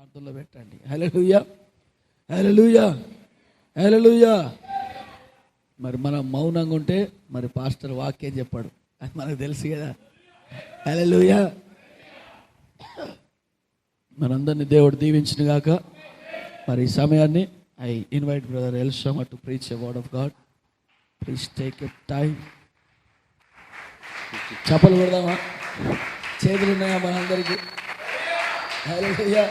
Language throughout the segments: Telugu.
ప్రార్థనలో పెట్టండి. హల్లెలూయా, హల్లెలూయా, హల్లెలూయా. మరి మనం మౌనంగా ఉంటే మరి పాస్టర్ వాక్యం చెప్పాడు, అది మనకు తెలుసు కదా. హల్లెలూయా. మనందరినీ దేవుడు దీవించును గాక. మరి ఈ సమయాన్ని I invite brother Elshama to preach a word of God. Please take a time. చప్పలు కొడదామా? చేతులు ఉన్నాయా మనందరికీ? హల్లెలూయా.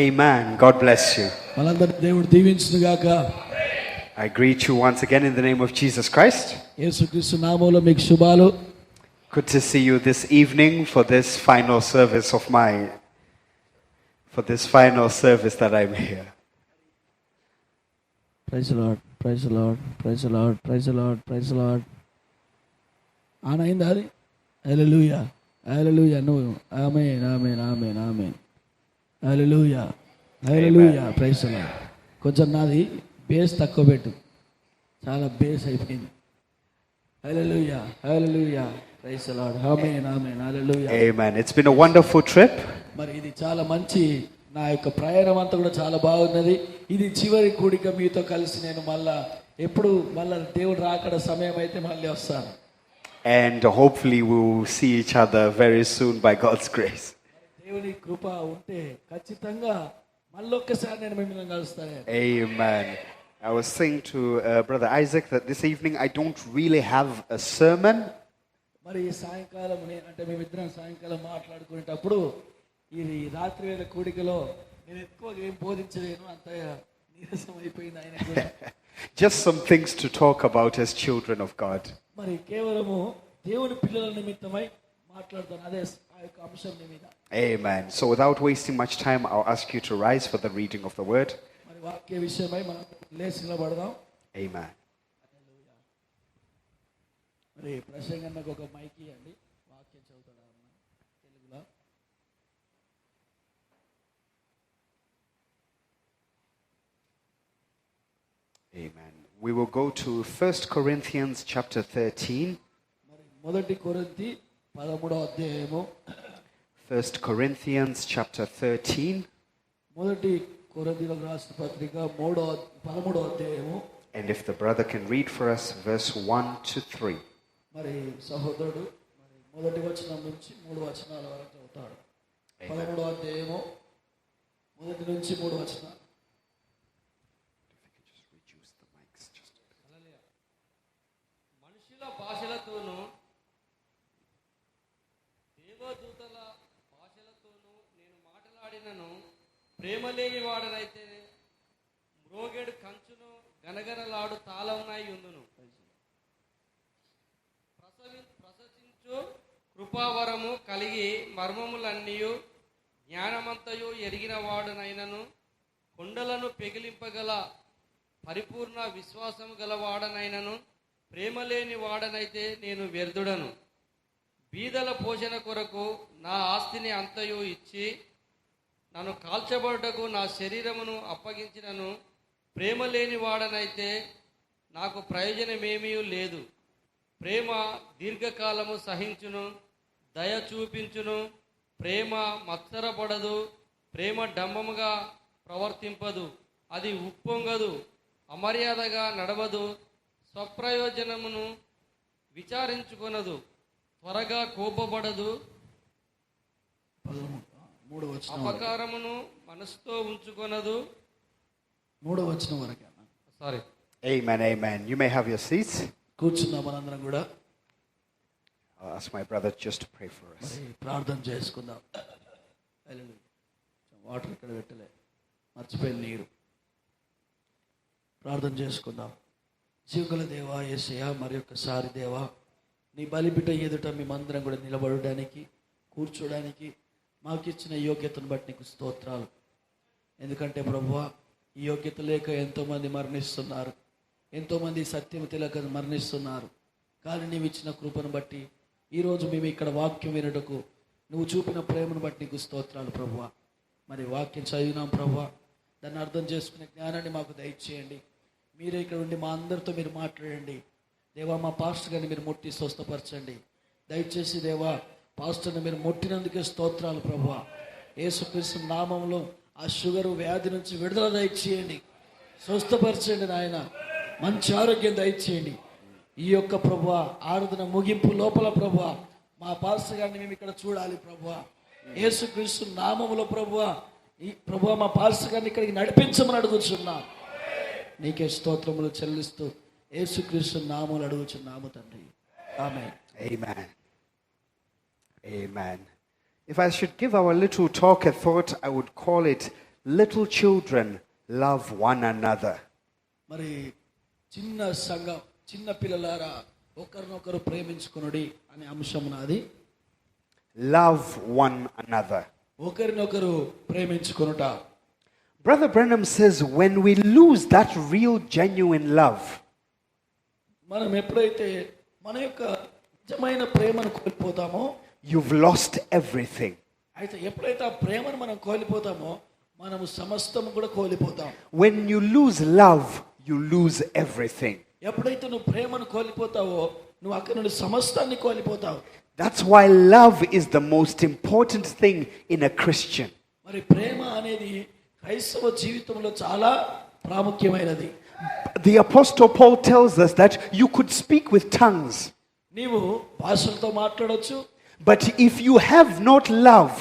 Amen. God bless you. మనందరినీ దేవుడు దీవించును గాక. I greet you once again in the name of Jesus Christ. యేసుక్రీస్తు నామములో మీకు శుభాలు. Good to see you this evening for this final service of mine. For this final service that I'm here. Praise the Lord, praise the Lord, praise the Lord, praise the Lord, praise the Lord. On అయిందా అది? Hallelujah, hallelujah. నువ్వు amen, amen, amen, amen. Hallelujah, hallelujah. Praise the Lord. కొంచెం నాది బేస్ తక్కువ పెట్టు, చాలా బేస్ అయిపోయింది. Hallelujah, hallelujah. Praise the Lord. Amen, amen. Hallelujah. Amen. It's been a wonderful trip. మరి ఇది చాలా మంచి, నా యొక్క ప్రయాణం అంతా కూడా చాలా బాగున్నది. ఇది చివరి కూడిక మీతో కలిసి నేను మళ్ళా దేవుడు రాకడ సమయం అయితే మళ్ళీ వస్తాను. And hopefully we will see each other very soon by God's grace. దేవుని కృప ఉంటే ఖచ్చితంగా మళ్ళొక్కసారి నేను మిమ్మల్ని కలుస్తాను. Amen. I was saying to Brother Isaac that this evening I don't really have a sermon. మరి ఈ సాయంకాలం అంటే మేమిద్దరం సాయంకాలం మాట్లాడుకునేటప్పుడు ఈ రాత్రి వేళ కూడికలో నేను ఎక్కువగా ఏం బోధించలేను, అంత నీరసం అయిపోయింది ఆయన కూడా. Just some things to talk about as children of God. మరి కేవలము దేవుని పిల్లల నిమిత్తమై మాట్లాడుతాను, అదే ఆ యొక్క అంశం మీద. Amen. So without wasting much time, I'll ask you to rise for the reading of the word. మరి వాక్య విషయమై మనం లేచి నిలబడదాం. Amen. మరి ప్రసంగన్నకు ఒక మైక్ ఇవ్వండి, వాక్యం చదువుతాడు అన్న తెలుగులో. Amen. We will go to 1 Corinthians chapter 13. మరి మొదటి కొరింథీ 13వ అధ్యాయము. 1 Corinthians chapter 13. మొదటి కొరింథీయులకు రాసిన పత్రిక 13వ అధ్యాయము. And if the brother can read for us verse 1 to 3. మరి సహోదరుడు మరి మొదటి వచనం నుంచి 3 వచనాల వరకు చదువుతాడు. 13వ అధ్యాయము మొదటి నుంచి 3 వచనాలు. మనుషుల భాషలతోనూ దేవదూతల భాషలతోనూ నేను మాట్లాడినను ప్రేమ లేని వాడనైతే మ్రోగెడు కంచును గనగనలాడు తాళమునై ఉండును. ప్రసవించు కృపావరము కలిగి మర్మములన్నీయు జ్ఞానమంతయు ఎరిగిన వాడనైనను కొండలను పెగిలింపగల పరిపూర్ణ విశ్వాసము గలవాడనైనను ప్రేమ లేని వాడనైతే నేను వ్యర్థుడను. బీదల పోషణ కొరకు నా ఆస్తిని అంతయు ఇచ్చి నన్ను కాల్చబడుటకు నా శరీరమును అప్పగించినను ప్రేమ లేని వాడనైతే నాకు ప్రయోజనమేమీ లేదు. ప్రేమ దీర్ఘకాలము సహించును, దయ చూపించును, ప్రేమ మత్సరపడదు, ప్రేమ డంబముగా ప్రవర్తింపదు, అది ఉప్పొంగదు, అమర్యాదగా నడవదు, స్వప్రయోజనమును విచారించుకొనదు, త్వరగా కోపపడదు, అపకారమును మనసుతో ఉంచుకొనదు. 3వ వచనం వరకు. Amen, amen. You may have your seats. కూర్చున్నాం మనందరం కూడా. I'll ask my brother just to pray for us. మరి ప్రార్థన చేసుకుందాం. వాటర్ ఇక్కడ పెట్టలే, మర్చిపోయిన నీరు. ప్రార్థన చేసుకుందాం. జీవగల దేవా యేసయ్యా, మరి ఒక్కసారి దేవా నీ బలిబిడ్డ ఎదుట మేమందరం కూడా నిలబడడానికి కూర్చోడానికి మాకు ఇచ్చిన యోగ్యతను బట్టి నీకు స్తోత్రాలు. ఎందుకంటే ప్రభువా, ఈ యోగ్యత లేక ఎంతోమంది మరణిస్తున్నారు, ఎంతోమంది సత్యం తెలియక మరణిస్తున్నారు. కానీ నీవు ఇచ్చిన కృపను బట్టి ఈరోజు మేము ఇక్కడ వాక్యం వినటకు నువ్వు చూపిన ప్రేమను బట్టి నీకు స్తోత్రాలు ప్రభువా. మరి వాక్యం చదివినాం ప్రభువా, దాన్ని అర్థం చేసుకునే జ్ఞానాన్ని మాకు దయచేయండి. మీరే ఇక్కడ ఉండి మా అందరితో మీరు మాట్లాడండి దేవా. మా పాస్టర్ గారిని మీరు ముట్టి స్వస్థపరచండి దయచేసి దేవా. పాస్టర్ని మీరు ముట్టినందుకే స్తోత్రాలు ప్రభువా. యేసుక్రీస్తు నామంలో ఆ షుగర్ వ్యాధి నుంచి విడుదల దయచేయండి, స్వస్థపరచండి నాయన, మంచి ఆరోగ్యం దయచేయండి. ఈ యొక్క ప్రభువా ఆరాధన ముగింపు లోపల ప్రభువా మా పాస్టర్ గారిని మేము ఇక్కడ చూడాలి ప్రభువా. యేసుక్రీస్తు నామములో ప్రభువా, ఈ ప్రభువా మా పాస్టర్ గారిని ఇక్కడికి నడిపించమని అడుగుచున్నా. నీకే స్తోత్రములు చెల్లిస్తూ యేసుక్రీస్తు నామములు అడుగుచున్నాము తండ్రి. ఆమేన్. Amen. Amen. If I should give our little talk a thought, I would call it Little Children Love One Another. మరి చిన్న సంఘం, చిన్న పిల్లలారా ఒకరినొకరు ప్రేమించుకొనుడి అనే అంశం నాది. Love one another. ఒకరినొకరు ప్రేమించుకొనుట. Brother Branham says when we lose that real genuine love, మనం ఎప్పుడైతే మన యొక్క నిజమైన ప్రేమను కోల్పోతామో, you've lost everything. అయితే ఎప్పుడైతే ఆ ప్రేమను మనం కోల్పోతామో మనము సమస్తం కూడా కోల్పోతాం. When you lose love, you lose everything. ఎప్పుడైతే నువ్వు ప్రేమను కోల్పోతావో నువ్వు అక్కడ నుండి సమస్తాన్ని కోల్పోతావు. That's why love is the most important thing in a Christian. మరి ప్రేమ అనేది క్రైస్తవ జీవితంలో చాలా ప్రాముఖ్యమైనది. The Apostle Paul tells us that you could speak with tongues, నీవు భాషలతో మాట్లాడొచ్చు, but if you have not love,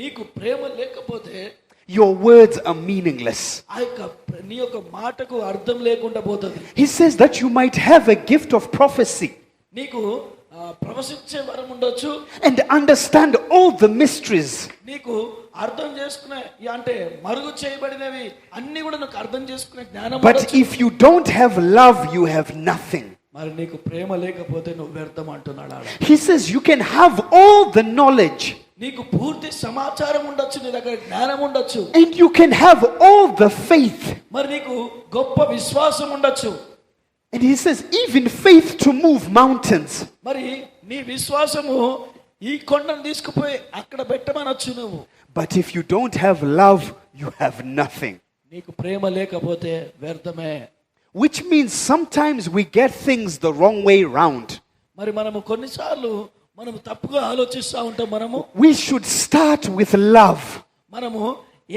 నీకు ప్రేమ లేకపోతే your words are meaningless. ఆ యొక్క నీ యొక్క మాటకు అర్థం లేకుండా పోతుంది. He says that you might have a gift of prophecy నీకు ప్రవశించే వరం ఉండొచ్చు, and understand all the mysteries, నీకు అర్థం చేసుకునే అంటే మరుగు చేయబడినవి అన్ని కూడా నీకు అర్థం చేసుకునే జ్ఞానం but ఉండొచ్చు. if you don't have love, you have nothing. మరి నీకు ప్రేమ లేకపోతే నువ్వు వ్యర్థం అంటున్నాడు ఆడ. He says you can have all the knowledge నీకు పూర్తి సమాచారం ఉండొచ్చు, నీ దగ్గర జ్ఞానం ఉండొచ్చు, and you can have all the faith. మరి నీకు గొప్ప విశ్వాసం ఉండొచ్చు. And he says even faith to move mountains. మరి నీ విశ్వాసము ఈ కొండను తీసుకుపోయి అక్కడ పెట్టమనొచ్చు నువ్వు. But if you don't have love, you have nothing. నీకు ప్రేమ లేకపోతే వ్యర్థమే. Which means sometimes we get things the wrong way round. మరి మనము కొన్నిసార్లు మనము తప్పుగా ఆలోచిస్తూ ఉంటాం. We should start with love. మనము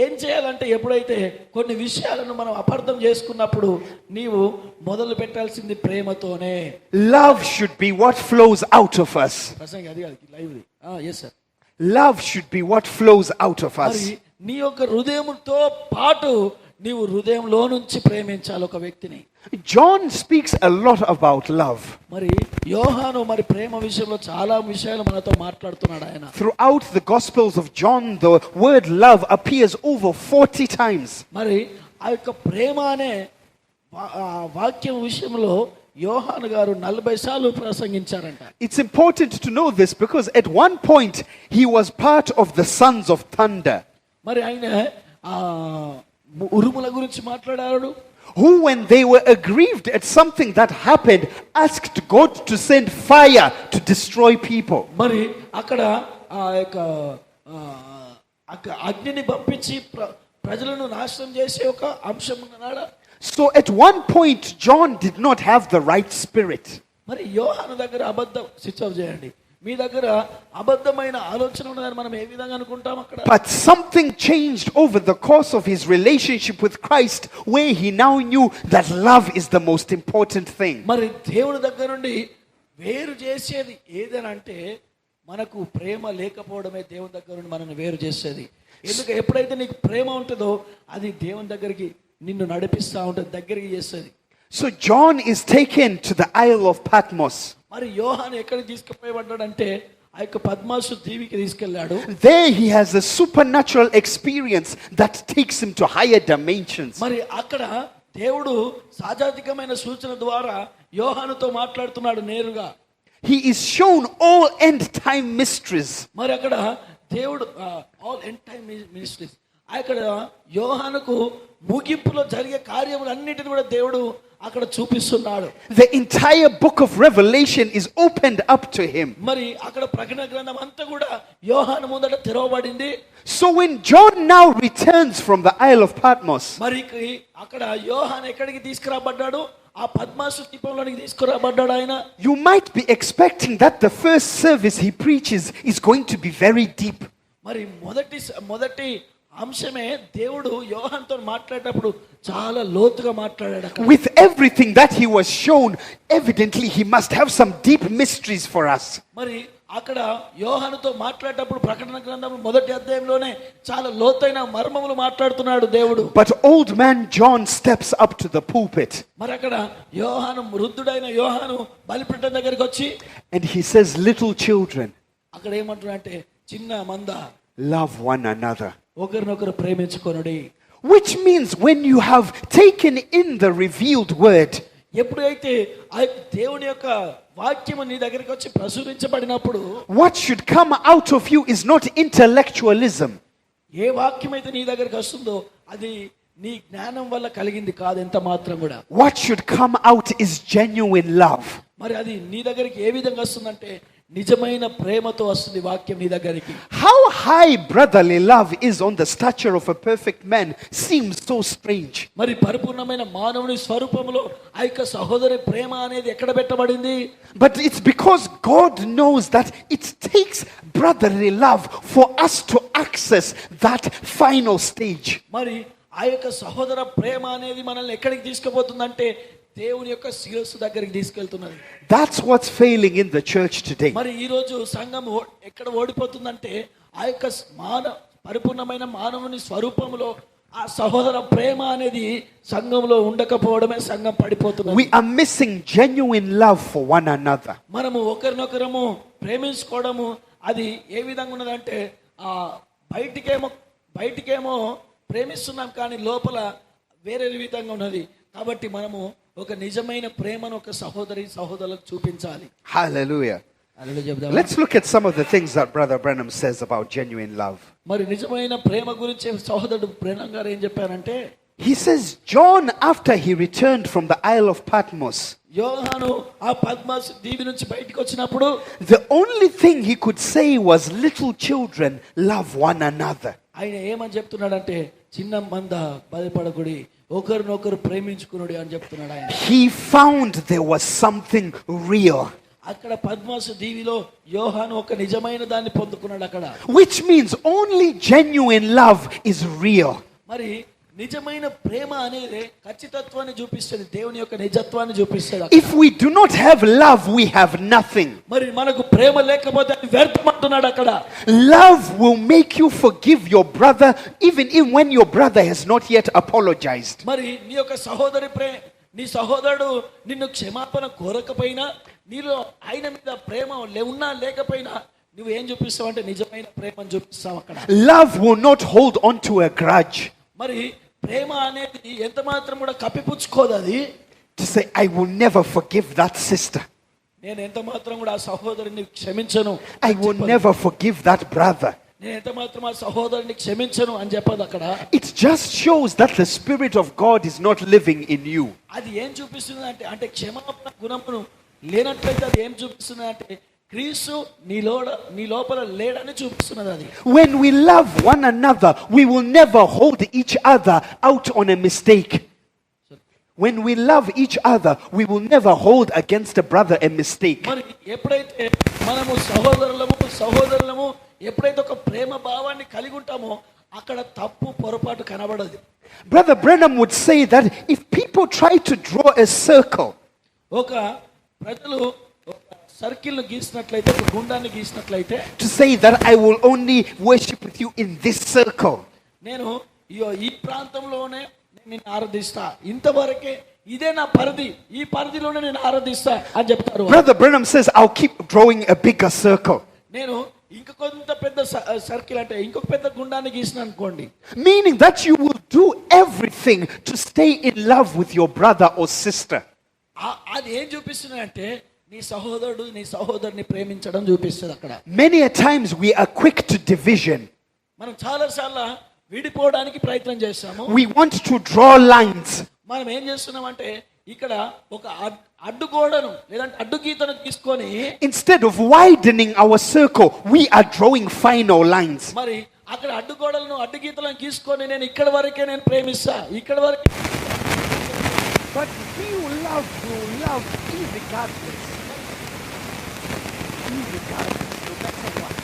ఏం చేయాలంటే ఎప్పుడైతే కొన్ని విషయాలను మనం అపార్థం చేసుకున్నప్పుడు నీవు మొదలు పెట్టాల్సింది ప్రేమతోనే. Love should be what flows out of us. ప్రసంగి అది live. Yes sir. Love should be what flows out of మరి us. నీ యొక్క హృదయంతో పాటు నీవు హృదయంలో నుంచి ప్రేమించాలి ఒక వ్యక్తిని. John speaks a lot about love. మరి యోహాను మరి ప్రేమ విషయంలో చాలా విషయాలు మనతో మాట్లాడుతున్నాడు ఆయన. Throughout the Gospels of John, the word love appears over 40 times. మరి ఆ యొక్క ప్రేమ అనే వాక్యం విషయంలో యోహాను గారు 40 సార్లు ప్రసంగించారంట. It's important to know this because at one point he was part of the sons of thunder, మరి ఆయన ఉరుముల గురించి మాట్లాడారు. who when they were aggrieved at something that happened asked God to send fire to destroy people. మరి అక్కడ ఆ యొక్క అగ్నిని పంపించి ప్రజలను నాశనం చేసే ఒక అంశం ఉన్నాడా. So at one point John did not have the right spirit. మరి యోహాను దగ్గర అబద్ధం స్విచ్ ఆఫ్ చేయండి. మీ దగ్గర అబద్ధమైన ఆలోచన ఉన్నదని మనం ఏ విధంగా అనుకుంటాం అక్కడ. But something changed over the course of his relationship with Christ, where he now knew that love is the most important thing. మరి దేవుడి దగ్గర నుండి వేరు చేసేది ఏదనంటే మనకు ప్రేమ లేకపోవడమే దేవుని దగ్గర నుండి మనల్ని వేరు చేసేది. ఎందుకు ఎప్పుడైతే నీకు ప్రేమ ఉంటుందో అది దేవుని దగ్గరికి నిన్ను నడిపిస్తూ ఉంటుంది, దగ్గరికి చేస్తుంది. So John is taken to the Isle of Patmos. మరి యోహాను ఎక్కడికి తీసుకుపోయబడ్డాడంటే ఆ యొక్క పద్మాసు దీవికి తీసుకెళ్ళాడు. There he has a supernatural experience that takes him to higher dimensions. మరి అక్కడ దేవుడు సాజాతికమైన సూచన ద్వారా యోహానుతో మాట్లాడుతున్నాడు నేరుగా. He is shown all end time mysteries. మరి అక్కడ దేవుడు ఆల్ ఎండ్ టైమ్ మినిస్ట్రీస్ అక్కడ యోహానుకు ముగింపులో జరిగే కార్యములు అన్నిటిని కూడా దేవుడు అక్కడ చూపిస్తున్నాడు. The entire book of Revelation is opened up to him. మరి అక్కడ ప్రకటన గ్రంథం అంతా కూడా యోహాను ముందట తెరవబడింది. So when John now returns from the Isle of Patmos, మరి అక్కడ యోహాను ఎక్కడికి తీసుకురాబడ్డాడు? ఆ పద్మాసు ద్వీపంలోనికి తీసుకురాబడ్డాడు ఆయన. you might be expecting that the first service he preaches is going to be very deep. మరి మొదటి అంశమే దేవుడు యోహానుతో మాట్లాడేటప్పుడు చాలా లోతుగా మాట్లాడాడు అక్కడ. With everything that he was shown, evidently he must have some deep mysteries for us. మరి అక్కడ యోహానుతో మాట్లాడేటప్పుడు ప్రకటన గ్రంథం మొదటి అధ్యాయంలోనే చాలా లోతైన మర్మములు మాట్లాడుతున్నాడు దేవుడు. But old man John steps up to the pulpit మరి అక్కడ యోహాను, వృద్ధుడైన యోహాను బలిపీఠం దగ్గరికి వచ్చి and he says, little children, అక్కడ ఏమంటున్నాడంటే, చిన్న మంద love one another. ఒకరినొకరు ప్రేమించుకొనుడి. Which means when you have taken in the revealed word, ఎప్పుడైతే ఆ దేవుని యొక్క వాక్యము నీ దగ్గరికి వచ్చి ప్రచురించబడినప్పుడు what should come out of you is not intellectualism. ఏ వాక్యం అయితే నీ దగ్గరికి వస్తుందో అది నీ జ్ఞానం వల్ల కలిగింది కాదు ఎంత మాత్రం కూడా. What should come out is genuine love. మరి అది నీ దగ్గరికి ఏ విధంగా వస్తుందంటే నిజమైన ప్రేమతో వస్తుంది వాక్యం నీ దగ్గరికి. How high brotherly love is on the stature of a perfect man seems so strange. మరి పరిపూర్ణమైన మానవుని స్వరూపంలో ఆ యొక్క సహోదరి ప్రేమ అనేది ఎక్కడ పెట్టబడింది? But it's because God knows that it takes brotherly love for us to access that final stage. మరి ఆ యొక్క సహోదర ప్రేమ అనేది మనల్ని ఎక్కడికి తీసుకుపోతుందంటే దేవుని యొక్క శిరస్సు దగ్గరికి తీసుకెళ్తున్నది. That's what's failing in the church today. మరి ఈ రోజు సంఘం ఎక్కడ ఓడిపోతుందంటే ఆ యొక్క పరిపూర్ణమైన మానవుని స్వరూపంలో ఆ సహోదర ప్రేమ అనేది సంఘంలో ఉండకపోవడమే సంఘం పడిపోతున్నది. We are missing genuine love for one another. మనము ఒకరినొకరము ప్రేమించుకోవడము అది ఏ విధంగా ఉన్నదంటే ఆ బయటికేమో ప్రేమిస్తున్నాం కానీ లోపల వేరే విధంగా ఉన్నది. కాబట్టి మనము ఒక నిజమైన ప్రేమను ఒక సహోదరులకు చూపించాలి. Hallelujah. చెప్దాం. Let's look at some of the things that Brother Branham says about genuine love. మరి నిజమైన ప్రేమ గురించి సహోదరుడు బ్రెనమ్ గారు ఏం చెప్పారంటే, He says, John, after he returned from the Isle of Patmos, యోహాను ఆ పద్మాసు దీవి నుంచి బయటికి వచ్చినప్పుడు the only thing he could say was, little children, love one another. ఆయన ఏమని చెప్తున్నాడంటే, చిన్న మంద భయపడకుడి, ఒకరినొకరు ప్రేమించుకునుడి అని చెప్తున్నాడు ఆయన. He found there was something real. అక్కడ పద్మాసు దీవిలో యోహాను ఒక నిజమైన దాన్ని పొందుకున్నాడు అక్కడ. Which means only genuine love is real. మరి నిజమైన ప్రేమ అనేది ఖచ్చితత్వాన్ని చూపిస్తుంది, దేవుని యొక్క నిజత్వాన్ని చూపిస్తుంది. If we do not have love, we have nothing. మరి మనకు ప్రేమ లేకపోతే అది వ్యర్థమంటున్నాడు అక్కడ. Love will make you forgive your brother even when your brother has not yet apologized. మరి నీ యొక్క నీ సహోదరుడు నిన్ను క్షమాపణ కోరకపోయినా, నీలో ఆయన మీద ప్రేమ ఉన్నా లేకపోయినా నువ్వు ఏం చూపిస్తావు అంటే నిజమైన ప్రేమను చూపిస్తావు అక్కడ. Love will not hold on to a grudge. మరి ప్రేమ అనేది ఎంత మాత్రం కూడా కప్పిపుచ్చుకోదు. అది To say, I will never forgive that sister. నేను ఎంత మాత్రం కూడా ఆ సహోదరుని క్షమించను, I will never forgive that brother. నేను ఎంత మాత్రం ఆ సహోదరుని క్షమించను అని చెప్పదు అక్కడ. It just shows that the Spirit of God is not living in you. అది ఏం చూపిస్తుంది అంటే క్షమాపణ గుణమును లేనట్లయితే అది ఏం చూపిస్తుంది అంటే క్రీస్తు నీ లోపల లేడని చూపిస్తున్నది అది. When we love one another, we will never hold each other out on a mistake. When we love each other, we will never hold against a brother a mistake. మరి ఎప్పుడైతే మనము సహోదరులము ఎప్పుడైతే ఒక ప్రేమ భావాన్ని కలిగి ఉంటామో అక్కడ తప్పు పొరపాటు కనబడదు. Brother Branham would say that if people try to draw a circle, ఒక ప్రజలు సర్కిల్ ను గీసినట్లయితే, ఒక గుండాన్ని గీసినట్లయితే, to say that I will only worship with you in this circle, నేను ఈ ప్రాంతంలోనే నిన్ను ఆరాధిస్తా, ఇంతవరకే ఇదే నా పరిధి, ఈ పరిధిలోనే నేను ఆరాధిస్తా అని చెప్తారు. Brother Branham says, I'll keep drawing a bigger circle. నేను ఇంకొంత పెద్ద సర్కిల్ అంటే ఇంకొక పెద్ద గుండాన్ని గీసిన అనుకోండి. Meaning that you will do everything to stay in love with your brother or sister. అది ఏం చూపిస్తుంది అంటే నీ సహోదరుని ప్రేమించడం చూపిస్తుంది అక్కడ. Many a times we are quick to division. మనం చాలా సార్లు విడిపోవడానికి ప్రయత్నం చేస్తాము. We want to draw lines. మనం ఏం చేస్తున్నామంటే ఇక్కడ ఒక అడ్డుగోడను లేదంటే అడ్డుగీతను తీసుకొని instead of widening our circle, we are drawing finer lines. మరి అక్కడ అడ్డుగోడలను అడ్డుగీతలను తీసుకొని నేను ఇక్కడ వరకే నేను ప్రేమిస్తా, ఇక్కడ వరకే. But we will love irregardless. Irregardless, no matter what.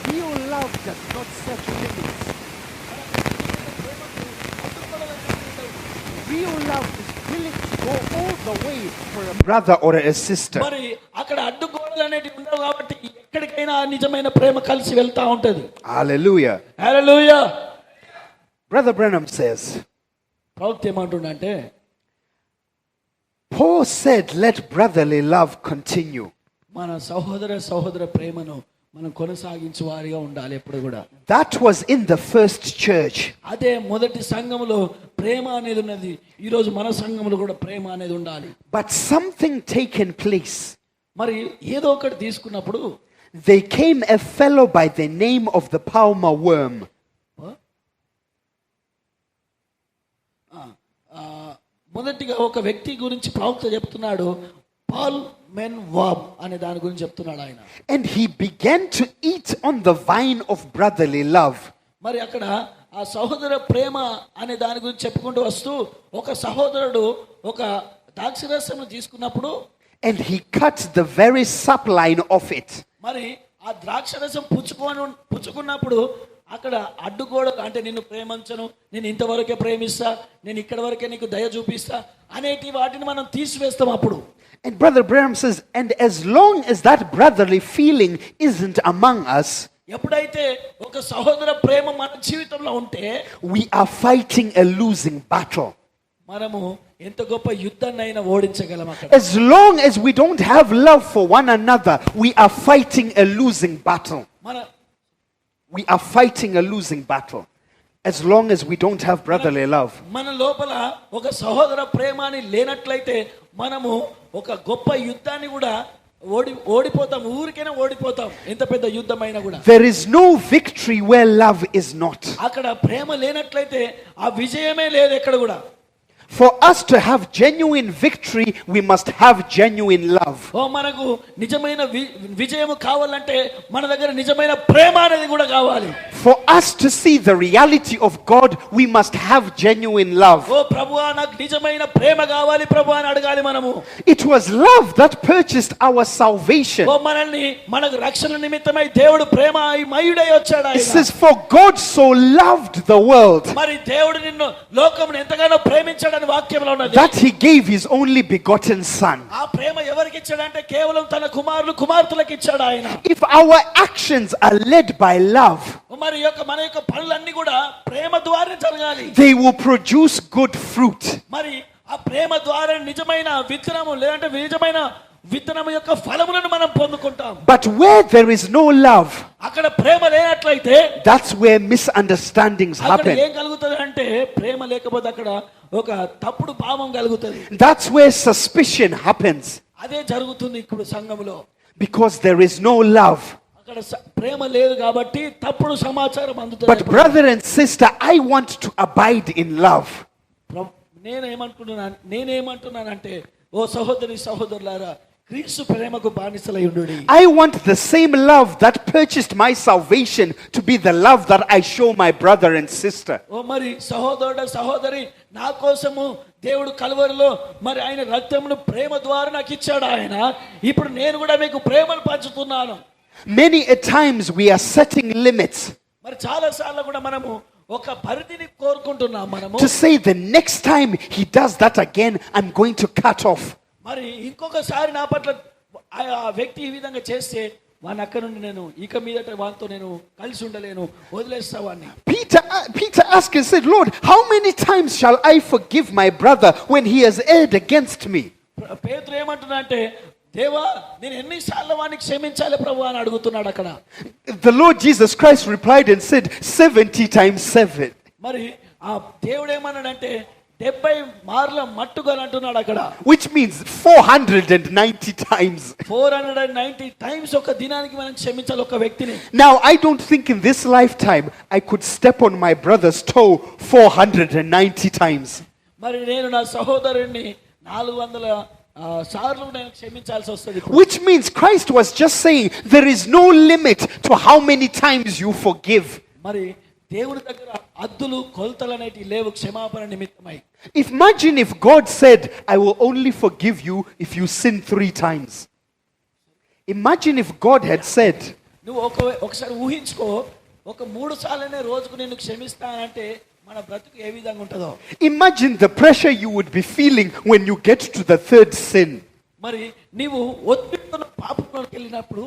Real love does not set limits. Real love is willing to go all the way for a brother or a sister. మరి అక్కడ అడ్డుగోడలు అనేటివి ఉండవు కాబట్టి ఎక్కడికైనా నిజమైన ప్రేమ కలిసి వెళ్తా ఉంటది. Hallelujah. హల్లెలూయా. Brother Branham says, ప్రవక్త ఏమంటుండంటే Paul said, let brotherly love continue. మన సహోదర ప్రేమను మనం కొనసాగించే వారిగా ఉండాలి ఎప్పుడు కూడా. That was in the first church. అదే మొదటి సంఘములో ప్రేమ అనేది ఉన్నది. ఈ రోజు మన సంఘములో కూడా ప్రేమ అనేది ఉండాలి. But something taken place. మరి ఏదో ఒకటి తీసుకున్నప్పుడు There came a fellow by the name of the palmer worm. మొదటిగా ఒక వ్యక్తి గురించి ప్రవక్త చెప్తున్నాడు. పాల్ మెన్ వామ్ అనే దాని గురించి చెప్తున్నాడు ఆయన. And he began to eat on the vine of brotherly love. మరి అక్కడ ఆ సహోదర ప్రేమ అనే దాని గురించి చెప్పుకుంటూ వస్తూ ఒక సహోదరుడు ఒక ద్రాక్షరసం తీసుకున్నప్పుడు And he cut the very sapline of it. మరి ఆ ద్రాక్షరసం పుచ్చుకున్నప్పుడు అక్కడ అడ్డుగోడ అంటే నిన్ను ప్రేమించను, నేను ఇంతవరకే ప్రేమిస్తా, నేను ఇక్కడ వరకే నీకు దయ చూపిస్తా అనేటి వాటిని మనం తీసివేస్తాం అప్పుడు. And Brother Branham says, and as long as that brotherly feeling isn't among us, ఎప్పుడైతే ఒక సహోదర ప్రేమ మన జీవితంలో ఉంటే we are fighting a losing battle. మనము ఎంత గొప్ప యుద్ధాన్ని అయినా ఓడించగలం అక్కడ. As long as we don't have love for one another, we are fighting a losing battle. We are fighting a losing battle. As long as we don't have brotherly love. మన లోపల ఒక సహోదర ప్రేమని లేనట్లయితే మనము ఒక గొప్ప యుద్ధాన్ని కూడా ఓడిపోతాం, ఊరికైనా ఓడిపోతాం, ఎంత పెద్ద యుద్ధమైనా కూడా. There is no victory where love is not. అక్కడ ప్రేమ లేనట్లయితే ఆ విజయమే లేదు ఎక్కడ కూడా. For us to have genuine victory, we must have genuine love. మనకు నిజమైన విజయం కావాలంటే మన దగ్గర నిజమైన ప్రేమ అనేది కూడా కావాలి. For us to see the reality of God, we must have genuine love. ప్రభువా నాకు నిజమైన ప్రేమ కావాలి ప్రభువా అని అడగాలి మనము. It was love that purchased our salvation. మనల్ని మనకు రక్షణ నిమిత్తమై దేవుడు ప్రేమమయుడై వచ్చాడు ఆయన. It says, for God so loved the world. మరి దేవుడు నిన్ను లోకమును ఎంతగానో ప్రేమించాడు అని వాక్యంలో ఉన్నది. That he gave his only begotten son. ఆ ప్రేమ ఎవరికి ఇచ్చాడంటే కేవలం తన కుమార్తెలకు ఇచ్చాడు ఆయన. If our actions are led by love, మరి మన యొక్క పనులన్నీ కూడా ప్రేమ ద్వారా జరగాలి. they will produce good fruit. మరి ఆ ప్రేమ ద్వారా నిజమైన విత్తనము లేదంటే నిజమైన విత్తనము యొక్క ఫలములను మనం పొందుకుంటాం. But where there is no love, అక్కడ ప్రేమ లేనట్లయితే that's where misunderstandings అక్కడ happen. ఏం కలుగుతుంది అంటే ప్రేమ లేకపోతే అక్కడ ఒక తప్పుడు భావం కలుగుతుంది. That's where suspicion happens. అదే జరుగుతుంది ఇప్పుడు సంఘములో. Because there is no love. అక్కడ ప్రేమ లేదు కాబట్టి తప్పుడు సమాచారం అందుతుంది. But brother and sister, I want to abide in love. నేనేమంటున్నానంటే ఓ సహోదరులారా క్రీస్తు ప్రేమకు బానిసలై ఉండుడి. I want the same love that purchased my salvation to be the love that I show my brother and sister. మరి సహోదరి నా కోసము దేవుడు కల్వరిలో మరి ఆయన రక్తమును ప్రేమ ద్వారా నాకు ఇచ్చాడు ఆయన. ఇప్పుడు నేను కూడా మీకు ప్రేమను పంచుతున్నాను. Many a times we are setting limits. మరి చాలా సార్లు కూడా మనము ఒక పరిధిని కోరుకుంటున్నాం మనము. To say the next time he does that again, I'm going to cut off. మరి ఇంకొకసారి నా పట్ల ఆ వ్యక్తి ఈ విధంగా చేస్తే వాని అక్కడ నుండి నేను ఇక మీదట వానితో నేను కలిసి ఉండలేను, వదిలేస్తా వాన్ని. Peter asked and said, Lord, how many times shall I forgive my brother when he has erred against me? పేతురు ఏమంటున్నా అంటే దేవా నేను ఎన్నిసార్లు వాడిని క్షమించాలి ప్రభు అని అడుగుతున్నాడు అక్కడ. The Lord Jesus Christ replied and said 70 times 7. మరి ఆ దేవుడు ఏమన్నాడంటే 70 మార్ల మట్టుగా అంటున్నాడు అక్కడ. Which means 490 times. 490 టైమ్స్ ఒక దినానికి మనం క్షమించాలి ఒక వ్యక్తిని. Now, I don't think in this lifetime I could step on my brother's toe 490 times. మరి నేను నా సహోదరుణ్ణి 400 సార్లు నేను క్షమించాల్సి వస్తుంది. Which means Christ was just saying there is no limit to how many times you forgive. మరి దేవుని దగ్గర అద్దులు కొలతలు అనేటివి లేవు క్షమాపణ నిమిత్తమై. Imagine if God said, I will only forgive you if you sin 3 times. Imagine if God had said, నువ్వు ఒకసారి ఊహించుకో, ఒక 3 సార్లనే రోజుకు నేను క్షమిస్తానంటే మన బ్రతుకు ఏ విధంగా ఉంటుందో. imagine the pressure you would be feeling when you get to the 3rd sin. మరి నీవు ఒత్తిడితో పాపంలోకి వెళ్ళినప్పుడు,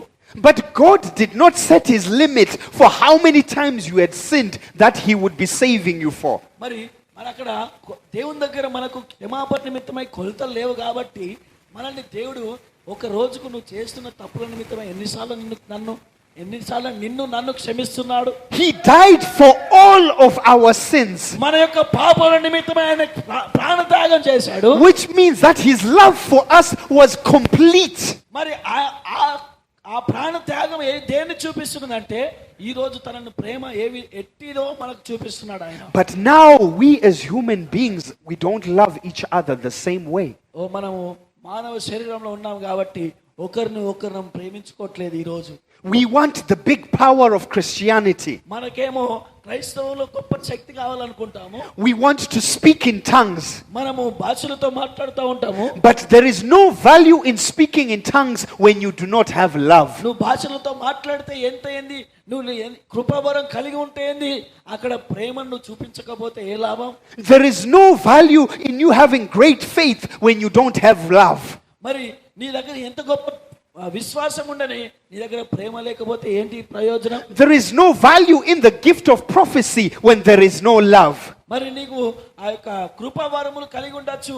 But God did not set his limit for how many times you had sinned that he would be saving you for. మరి మన అక్కడ దేవుని దగ్గర మనకు క్షమాపణ నిమిత్తమై కొలతలు లేవు కాబట్టి మనల్ని దేవుడు ఒక రోజుకు నువ్వు చేస్తున్న తప్పుల నిమిత్తమై ఎన్నిసార్లు నిన్ను నన్ను క్షమిస్తున్నాడు. He died for all of our sins. మన యొక్క పాపాల నిమిత్తమై ఆయన ప్రాణత్యాగం చేశాడు. Which means that his love for us was complete. మరి ఆ ప్రాణ త్యాగం దేన్ని చూపిస్తుందంటే ఈ రోజు తనను ప్రేమ ఎట్టిదో మనకు చూపిస్తున్నాడు ఆయన. But now we as human beings, we don't love each other the same way. మనము మానవ శరీరంలో ఉన్నాం కాబట్టి ఒకరిని ప్రేమించుకోవట్లేదు ఈ రోజు. We want the big power of Christianity. మనకేమో క్రైస్తవులు గొప్ప శక్తి కావాలనుకుంటాము. We want to speak in tongues. మనము భాషలతో మాట్లాడుతూ ఉంటాము. But there is no value in speaking in tongues when you do not have love. నువ్వు భాషలతో మాట్లాడితే ఎంత ఏంది, నువ్వు కృపావరం కలిగి ఉంటే ఏంది, అక్కడ ప్రేమను నువ్వు చూపించకపోతే ఏ లాభం? There is no value in you having great faith when you don't have love. మరి నీ దగ్గర ఎంత గొప్ప విశ్వాసం ఉండని నీ దగ్గర ప్రేమ లేకపోతే ఏంటి ప్రయోజనం? There is no value in the gift of prophecy when there is no love. మరి నీకు ఆ యొక్క కృపావరములు కలిగి ఉండొచ్చు,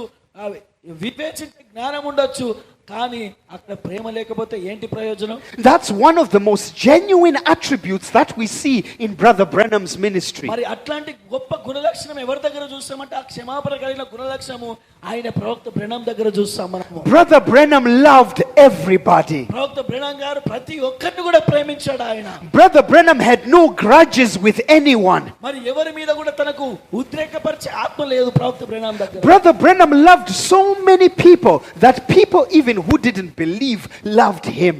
వివేచించే జ్ఞానం ఉండొచ్చు, కానీ అక్కడ ప్రేమ లేకపోతే ఏంటి ప్రయోజనం? That's one of the most genuine attributes that we see in Brother Branham's ministry. మరి అట్లాంటి గొప్ప గుణలక్షణం ఎవరి దగ్గర చూస్తామంటే ఆ క్షమాపణ కలిగిన గుణలక్షణము ఆయన ప్రవక్త బ్రహ్నం దగ్గర చూస్తాం మనము. Brother Branham loved everybody. ప్రవక్త బ్రహ్నం గారు ప్రతి ఒక్కరిని కూడా ప్రేమించాడు ఆయన. Brother Branham had no grudges with anyone. మరి ఎవరి మీద కూడా తనకు ఉద్రేకపరిచే ఆత్మ లేదు ప్రవక్త బ్రహ్నం దగ్గర. Brother Branham loved so many people that people even who didn't believe loved him.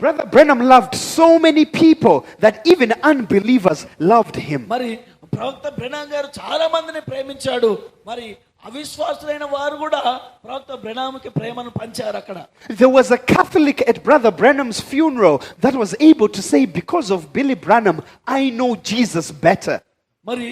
Brother Branham loved so many people that even unbelievers loved him. మరి ప్రవక్త బ్రహ్నం గారు చాలా మందిని ప్రేమించాడు. మరి అవిశ్వాసులైన వారు కూడా ప్రవక్త బ్రహ్నంకి ప్రేమను పంచారు అక్కడ. There was a Catholic at Brother Branham's funeral that was able to say, because of Billy Branham, I know Jesus better. మరి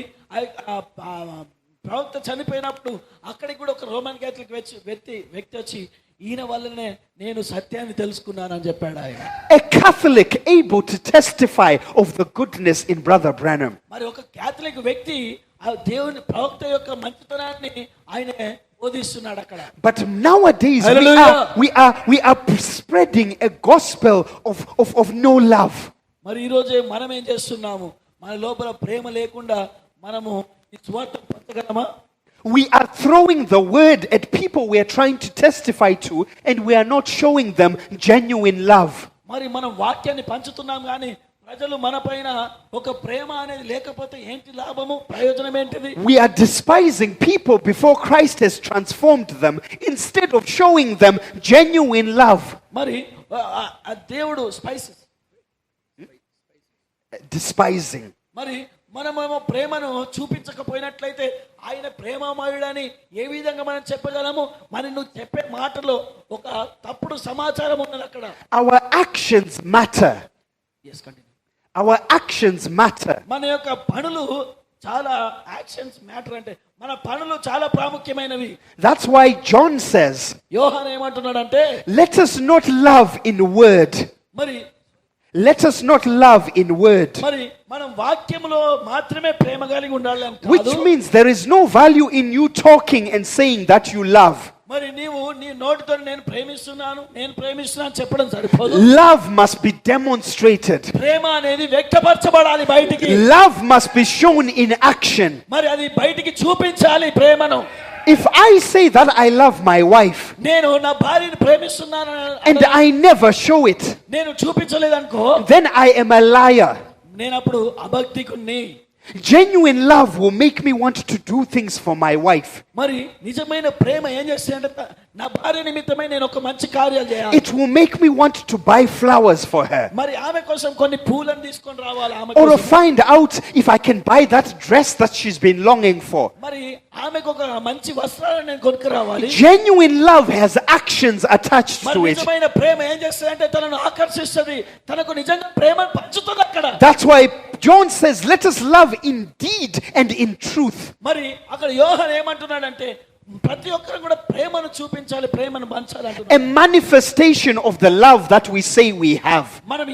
ప్రవక్త చనిపోయినప్పుడు అక్కడికి కూడా ఒక రోమన్ క్యాథలిక్ వ్యక్తి వచ్చి ఈయన వల్లనే నేను సత్యాన్ని తెలుసుకున్నానని చెప్పాడు ఆయన. A Catholic able to testify of the goodness in Brother Branham. మరి ఒక క్యాథలిక్ వ్యక్తి ఆ దేవుని ప్రవక్త యొక్క మంచితనాన్ని ఆయన బోధిస్తున్నాడు అక్కడ. But nowadays we are spreading a gospel of no love. మరి ఈ రోజే మనం ఏం చేస్తున్నాము? మన లోపల ప్రేమ లేకుండా మనము ఈ స్వార్థ పంచగలమా? We are throwing the word at people we are trying to testify to, and we are not showing them genuine love. మరి మనం వాక్యాన్ని పంచుతున్నాం కానీ ప్రజలు మన పైన ఒక ప్రేమ అనేది లేకపోతే ఏంటి లాభము, ప్రయోజనం ఏంటిది? We are despising people before Christ has transformed them instead of showing them genuine love. మరి ఆ దేవుడు despising. మరి మనమేమో ప్రేమను చూపించకపోయినట్లయితే ఆయన ప్రేమమయుడని ఏ విధంగా మనం చెప్పగలము? మరి నువ్వు చెప్పే మాటలో ఒక తప్పుడు సమాచారం ఉన్నది అక్కడ. Our actions matter. Yes, continue. Our actions matter. మన యొక్క పనులు చాలా యాక్షన్స్ మ్యాటర్ అంటే మన పనులు చాలా ప్రాముఖ్యమైనవి. That's why John says, యోహాను ఏమంటున్నాడంటే, let us not love in word. మరి Let us not love in word. మరి మనం వాక్యములో మాత్రమే ప్రేమ కలిగి ఉండాలి అని కాదు. Which means there is no value in you talking and saying that you love. మరి నీవు నీ నోటితో నేను ప్రేమిస్తున్నాను చెప్పడం సరిపోదు. Love must be demonstrated. ప్రేమ అనేది వ్యక్తపరచబడాలి బయటికి. Love must be shown in action. మరి అది బయటికి చూపించాలి ప్రేమను. If I say that I love my wife నేను నా భార్యను ప్రేమిస్తున్నాను and I never show it, నేను చూపించలేదనుకో, then I am a liar. నేను అప్పుడు అభక్తికుణ్ణి. Genuine love will make me want to do things for my wife. మరి నిజమైన ప్రేమ ఏం చేస్తాయంటే నా భార్య నిమిత్తమై నేను ఒక మంచి కార్యాలు చేయాలి. It will make me want to buy flowers for her, మరి ఆమె కోసం కొన్ని పూలను తీసుకొని రావాలి ఆమె or to కోసం. find out if I can buy that dress that she's been longing for. మరి ఆమెకు ఒక మంచి వస్త్రాలను నేను కొనుక్కు రావాలి. Genuine love has actions attached మరి to it. నిజమైన ప్రేమ ఏం చేస్తుందంటే తనను ఆకర్షిస్తుంది, తనకు నిజంగా ప్రేమను పంచుతుంది అక్కడ. That's why John says, let us love in deed and in truth. మరి అక్కడ యోహాను ఏమంటున్నాడంటే ప్రతి ఒక్కరు కూడా ప్రేమను చూపించాలి, ప్రేమను పంచాలి A అంటున్నాడు. manifestation of the love that we say we have. మనం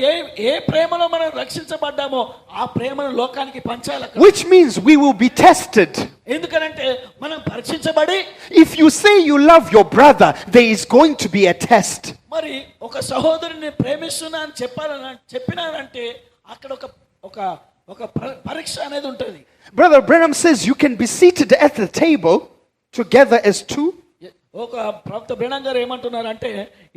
ఏ ప్రేమలో మనం రక్షించబడ్డామో ఆ ప్రేమను లోకానికి పంచాలి అక్కడ. Which means we will be tested. ఎందుకనంటే మనం పరీక్షించబడి, If you say you love your brother, there is going to be a test. మరి ఒక సహోదరుని ప్రేమిస్తున్నా అని చెప్పినానంటే అక్కడ ఒక పరీక్ష అనేది ఉంటుంది. Brother Branham says you can be seated at the table together as two, ఒక ప్రవక్త బ్రహ్నం గారు ఏమంటున్నారంటే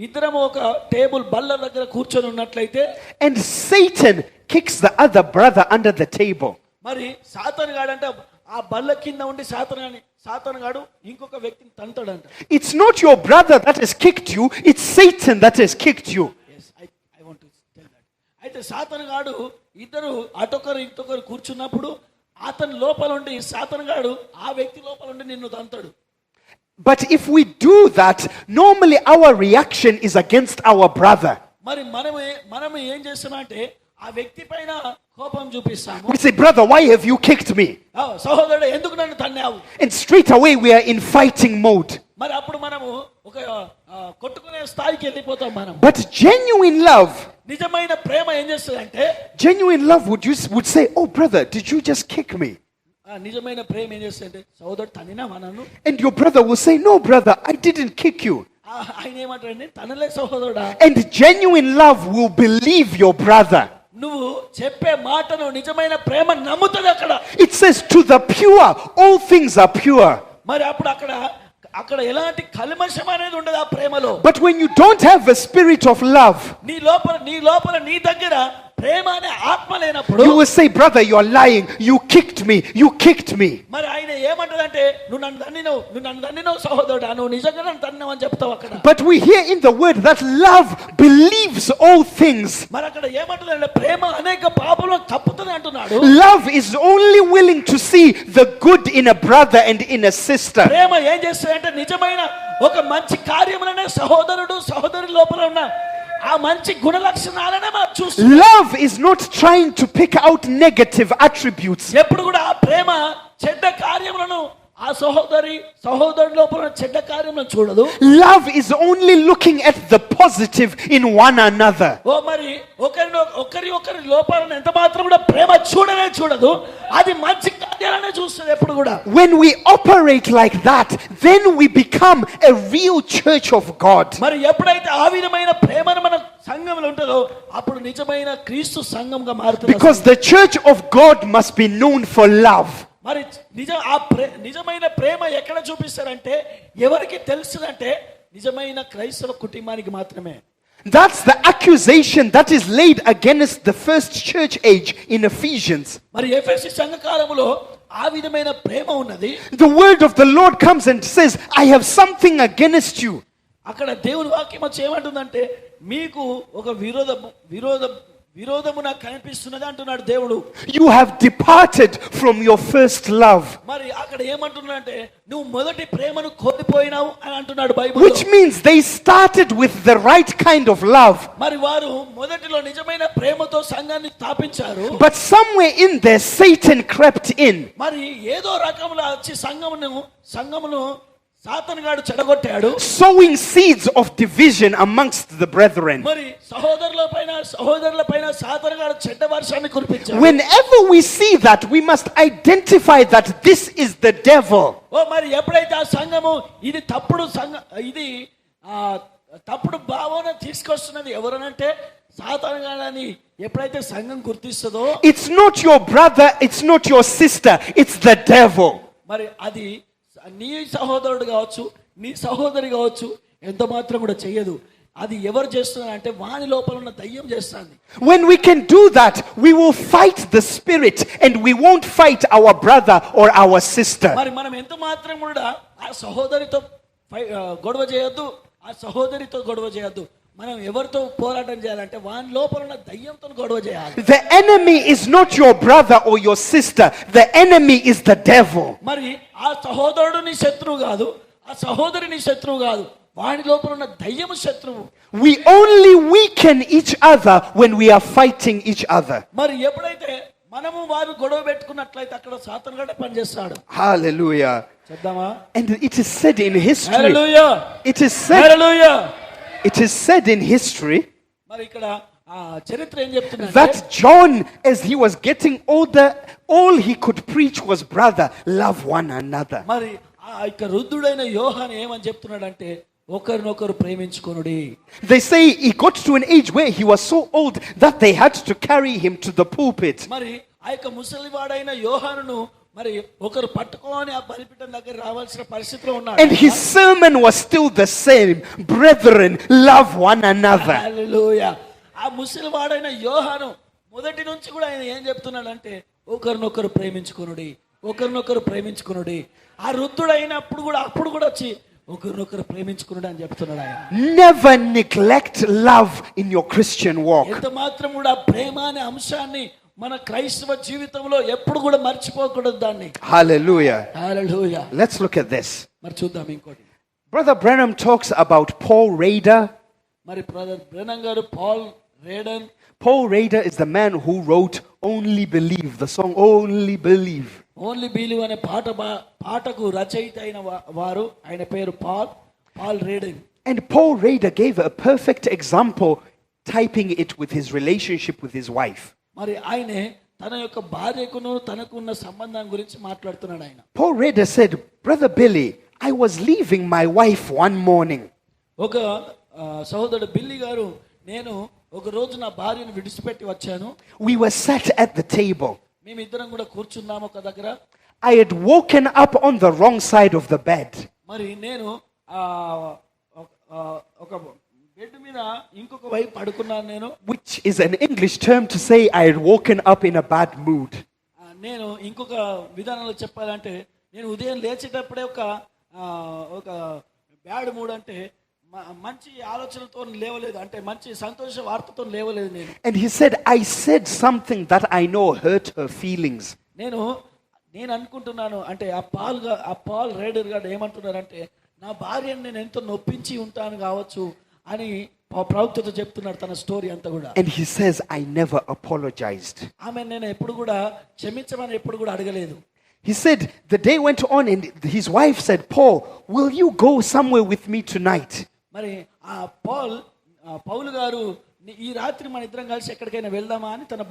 ఇద్దరం ఒక టేబుల్ బల్ల దగ్గర కూర్చొని ఉన్నట్లయితే and Satan kicks the other brother under the table. మరి సాతాను గాడు అంటే ఆ బల్ల కింద ఉండి సాతాను గాడు ఇంకొక వ్యక్తిని తంతాడంట. It's not your brother that has kicked you, it's Satan that has kicked you. Yes, I want to tell that. అయితే సాతాను గాడు ఇద్దరు అటొకరు ఇటొకరు కూర్చున్నప్పుడు అతని లోపల ఉండి సాతాను గాడు ఆ వ్యక్తి లోపల ఉండి నిన్ను తంతాడు. But if we do that, normally our reaction is against our brother. మరి మనము ఏం చేస్తామంటే ఆ వ్యక్తి పైన కోపం చూపిస్తాము. We say, brother, why have you kicked me? సహోదరుడు ఎందుకు నన్ను తన్నావు? And straight away we are in fighting mode. మరి అప్పుడు మనము ఒక కొట్టుకునే స్థాయికి వెళ్ళిపోతాం మనం. But genuine love, నిజమైన ప్రేమ ఏం చేస్తుందంటే genuine love would say, oh brother, did you just kick me? నిజమైన ప్రేమ ఏం చేస్తుందంటే సహోదరుడు తన్నినావా నన్ను? And your brother will say, no brother, I didn't kick you. ఆయన ఏమంటాడంటే తనలే సహోదరుడా. And genuine love will believe your brother. నువ్వు చెప్పే మాటను నిజమైన ప్రేమ నమ్ముతుంది అక్కడ. It says to the pure, all things are pure. మరి అప్పుడు అక్కడ ఎలాంటి కల్మషం అనేది ఉండదు ఆ ప్రేమలో. But when you don't have a spirit of love, నీ లోపల నీ దగ్గర ప్రేమ అనే ఆత్మ లేనప్పుడు you will say, brother, you are lying, you kicked me. మరి ఆయన ఏమంటాడంటే నువ్వు నన్ను దన్నినావు సహోదరుడా, నువ్వు నిజంగా నన్ను దన్నినావు అని చెప్తావు అక్కడ. But we hear in the word that love believes all things. మరి అక్కడ ఏమంటాడంటే ప్రేమ అనేక పాపములను కప్పుతుంది అంటున్నాడు. Love is only willing to see the good in a brother and in a sister. ప్రేమ ఏం చేస్తుందంటే నిజమైన ఒక మంచి కార్యములనే సహోదరి లోపల ఉన్న ఆ మంచి గుణ లక్షణాలనే మనం చూస్తాం. Love is not trying to pick out negative attributes. ఎప్పుడు కూడా ఆ ప్రేమ చెడ్డ కార్యములను ఆ సహోదరు లోపల చెడ్డ కార్యములను చూడదు. Love is only looking at the positive in one another. ఓ మరి ఒకరి లోపాలను ఎంత మాత్రం కూడా ప్రేమ చూడదు, అది మంచి కార్యాలనే చూస్తుంది ఎప్పుడు కూడా. When we operate like that, then we become a real church of God. మరి ఎప్పుడైతే ఆ విధమైన ప్రేమను మన సంఘంలో ఉంటుందో అప్పుడు నిజమైన క్రీస్తు సంఘంగా మారుతుంది. Because the church of God must be known for love. మరి నిజమైన ప్రేమ ఎక్కడ చూపిస్తారంటే ఎవరికి తెలుస్తుందంటే నిజమైన క్రైస్తవ కుటుంబానికి మాత్రమే. That's the accusation that is laid against the first church age in Ephesians. మరి ఎఫెసీ సంఘకాలములో ఆ విధమైన ప్రేమ ఉన్నది. The word of the Lord comes and says, I have something against you. అక్కడ దేవుని వాక్యం వచ్చి ఏమంటుందంటే మీకు ఒక విరోధము నాకు కనిపిస్తున్నది అంటున్నాడు దేవుడు. You have departed from your first love. మరి అక్కడ ఏమంటున్నాడంటే నువ్వు మొదటి ప్రేమను కోల్పోయినావు అని అంటున్నాడు Bible. Which means they started with the right kind of love. మరి వారు మొదటిలో నిజమైన ప్రేమతో సంఘాన్ని స్థాపించారు. But somewhere in there Satan crept in. మరి ఏదో రకములో వచ్చి సంఘమును సాతానుగాడు చెడగొట్టాడు. sowing seeds of division amongst the brethren. మరి సహోదరుల పైన సాతానుగాడు చెడ్డ వర్షాన్ని కురిపించాడు. Whenever we see that, we must identify that this is the devil. మరి ఎప్పుడైతే ఆ సంఘము ఇది ఇది తప్పుడు భావన తీసుకొస్తున్నది ఎవరనంటే సాతానుగాడని ఎప్పుడైతే సంఘం గుర్తిస్తుందో, It's not your brother, it's not your sister, it's the devil. మరి అది నీ సహోదరుడు కావచ్చు, నీ సహోదరి కావచ్చు, ఎంత మాత్రం కూడా చెయ్యదు. అది ఎవరు చేస్తున్నారంటే వాని లోపల ఉన్న దయ్యం చేస్తుంది. When we can do that, we will fight the spirit and we won't fight our brother or our sister. మరి మనం ఎంత మాత్రం కూడా ఆ సహోదరితో గొడవ చేయొద్దు, ఆ సహోదరితో గొడవ చేయొద్దు. మనం ఎవరితో పోరాటం చేయాలంటే వాని లోపల ఉన్న దయ్యంతో గొడవ చేయాలి. The enemy is not your brother or your sister, the enemy is the devil. మరి ఆ సహోదరుడు నీ శత్రువు కాదు, ఆ సహోదరి నీ శత్రువు కాదు, వాడి లోపల ఉన్న దయ్యము శత్రువు. We only weaken each other when we are fighting each other. మరి ఎప్పుడైతే మనము వారు గొడవ పెట్టుకున్నట్లయితే అక్కడ సాతానుగాడే పనిచేస్తాడు. Hallelujah. చెప్దామా? And it is said in history. Hallelujah. It is said. Hallelujah. It is said in history మరి ఇక్కడ చరిత్ర ఏం చెప్తుందంటే that John, as he was getting older, all he could preach was, brother, love one another. మరి ఇక వృద్ధుడైన యోహాను ఏమని చెప్తున్నాడంటే ఒకరినొకరు ప్రేమించుకొనుడి. They say he got to an age where he was so old that they had to carry him to the pulpit. మరి ఆ యొక్క ముసలివాడైన యోహానును మరి ఒకరు పట్టుకొని ఆ బలిపీఠం దగ్గర రావాల్సిన పరిస్థితిలో ఉన్నాడు. And his sermon was still the same. Brethren, love one another. హల్లెలూయా. ఆ ముసలివాడైన యోహాను మొదటి నుంచి కూడా ఆయన ఏం చెప్తున్నాడంటే ఒకరినొకరు ప్రేమించుకొనుడి, ఒకరినొకరు ప్రేమించుకొనుడి. ఆ వృద్ధుడైనప్పుడు కూడా అప్పుడు కూడా వచ్చి ఒకరినొకరు ప్రేమించుకున్నాడు అని చెప్తున్నాడు ఆయన. Never neglect love in your Christian walk. ఎంత మాత్రం కూడా ప్రేమ అనే అంశాన్ని మన క్రైస్తవ జీవితంలో ఎప్పుడు కూడా మర్చిపోకూడదు దాన్ని. Hallelujah. Hallelujah. Let's look at this. మరి చూద్దాం ఇంకోటి. Brother Branham talks about Paul Rader. మరి బ్రదర్ బ్రెనన్ గారు Paul Radeon. Paul Rader is the man who wrote Only Believe, the song Only Believe. Only believe అనే పాటకు రచయిత అయిన వారు, ఆయన పేరు Paul Radeon. And Paul Rader gave a perfect example, typing it with his relationship with his wife. మరి ఆయనే తన యొక్క భార్యకును తనకున్న సంబంధం గురించి మాట్లాడుతున్నాడు ఆయన. Paul Rader said, Brother Billy, I was leaving my wife one morning. ఒక సహోదరుడు బిల్లీ గారు, నేను ఒక రోజు నా భార్యను విడిచిపెట్టి వచ్చాను. We were sat at the table. మేమిద్దరం కూడా కూర్చున్నాము ఒక దగ్గర. I had woken up on the wrong side of the bed. మరి నేను ఒక బెడ్ మీద ఇంకొక వైపు పడుకున్నాను నేను. Which is an English term to say I had woken up in a bad mood. నేను ఇంకొక విధానంలో చెప్పాలంటే నేను ఉదయం లేచేటప్పుడే ఒక బ్యాడ్ మూడ్ అంటే మంచి ఆలోచనలతో లేవలేదు, అంటే మంచి సంతోష వార్తతో లేవలేదు నేను. And he said, I said something that I know hurt her feelings. నేను అనుకుంటున్నాను అంటే ఆ పాల్ రేడర్ గారు ఏమంటున్నారంటే నా భార్యను నేను ఎంతో నొప్పించి ఉంటాను కావచ్చు అని ప్రవక్తతో చెప్తున్నాడు తన స్టోరీ అంతా కూడా. And he says, I never apologized. ఆమె నేను ఎప్పుడు కూడా క్షమించమని ఎప్పుడు కూడా అడగలేదు. He said the day went on and his wife said, Paul, will you go somewhere with me tonight? మరి ఆ పౌలు గారు ఈ రాత్రి మన ఇద్దరం కలిసి ఎక్కడికైనా వెళ్దామా అని తన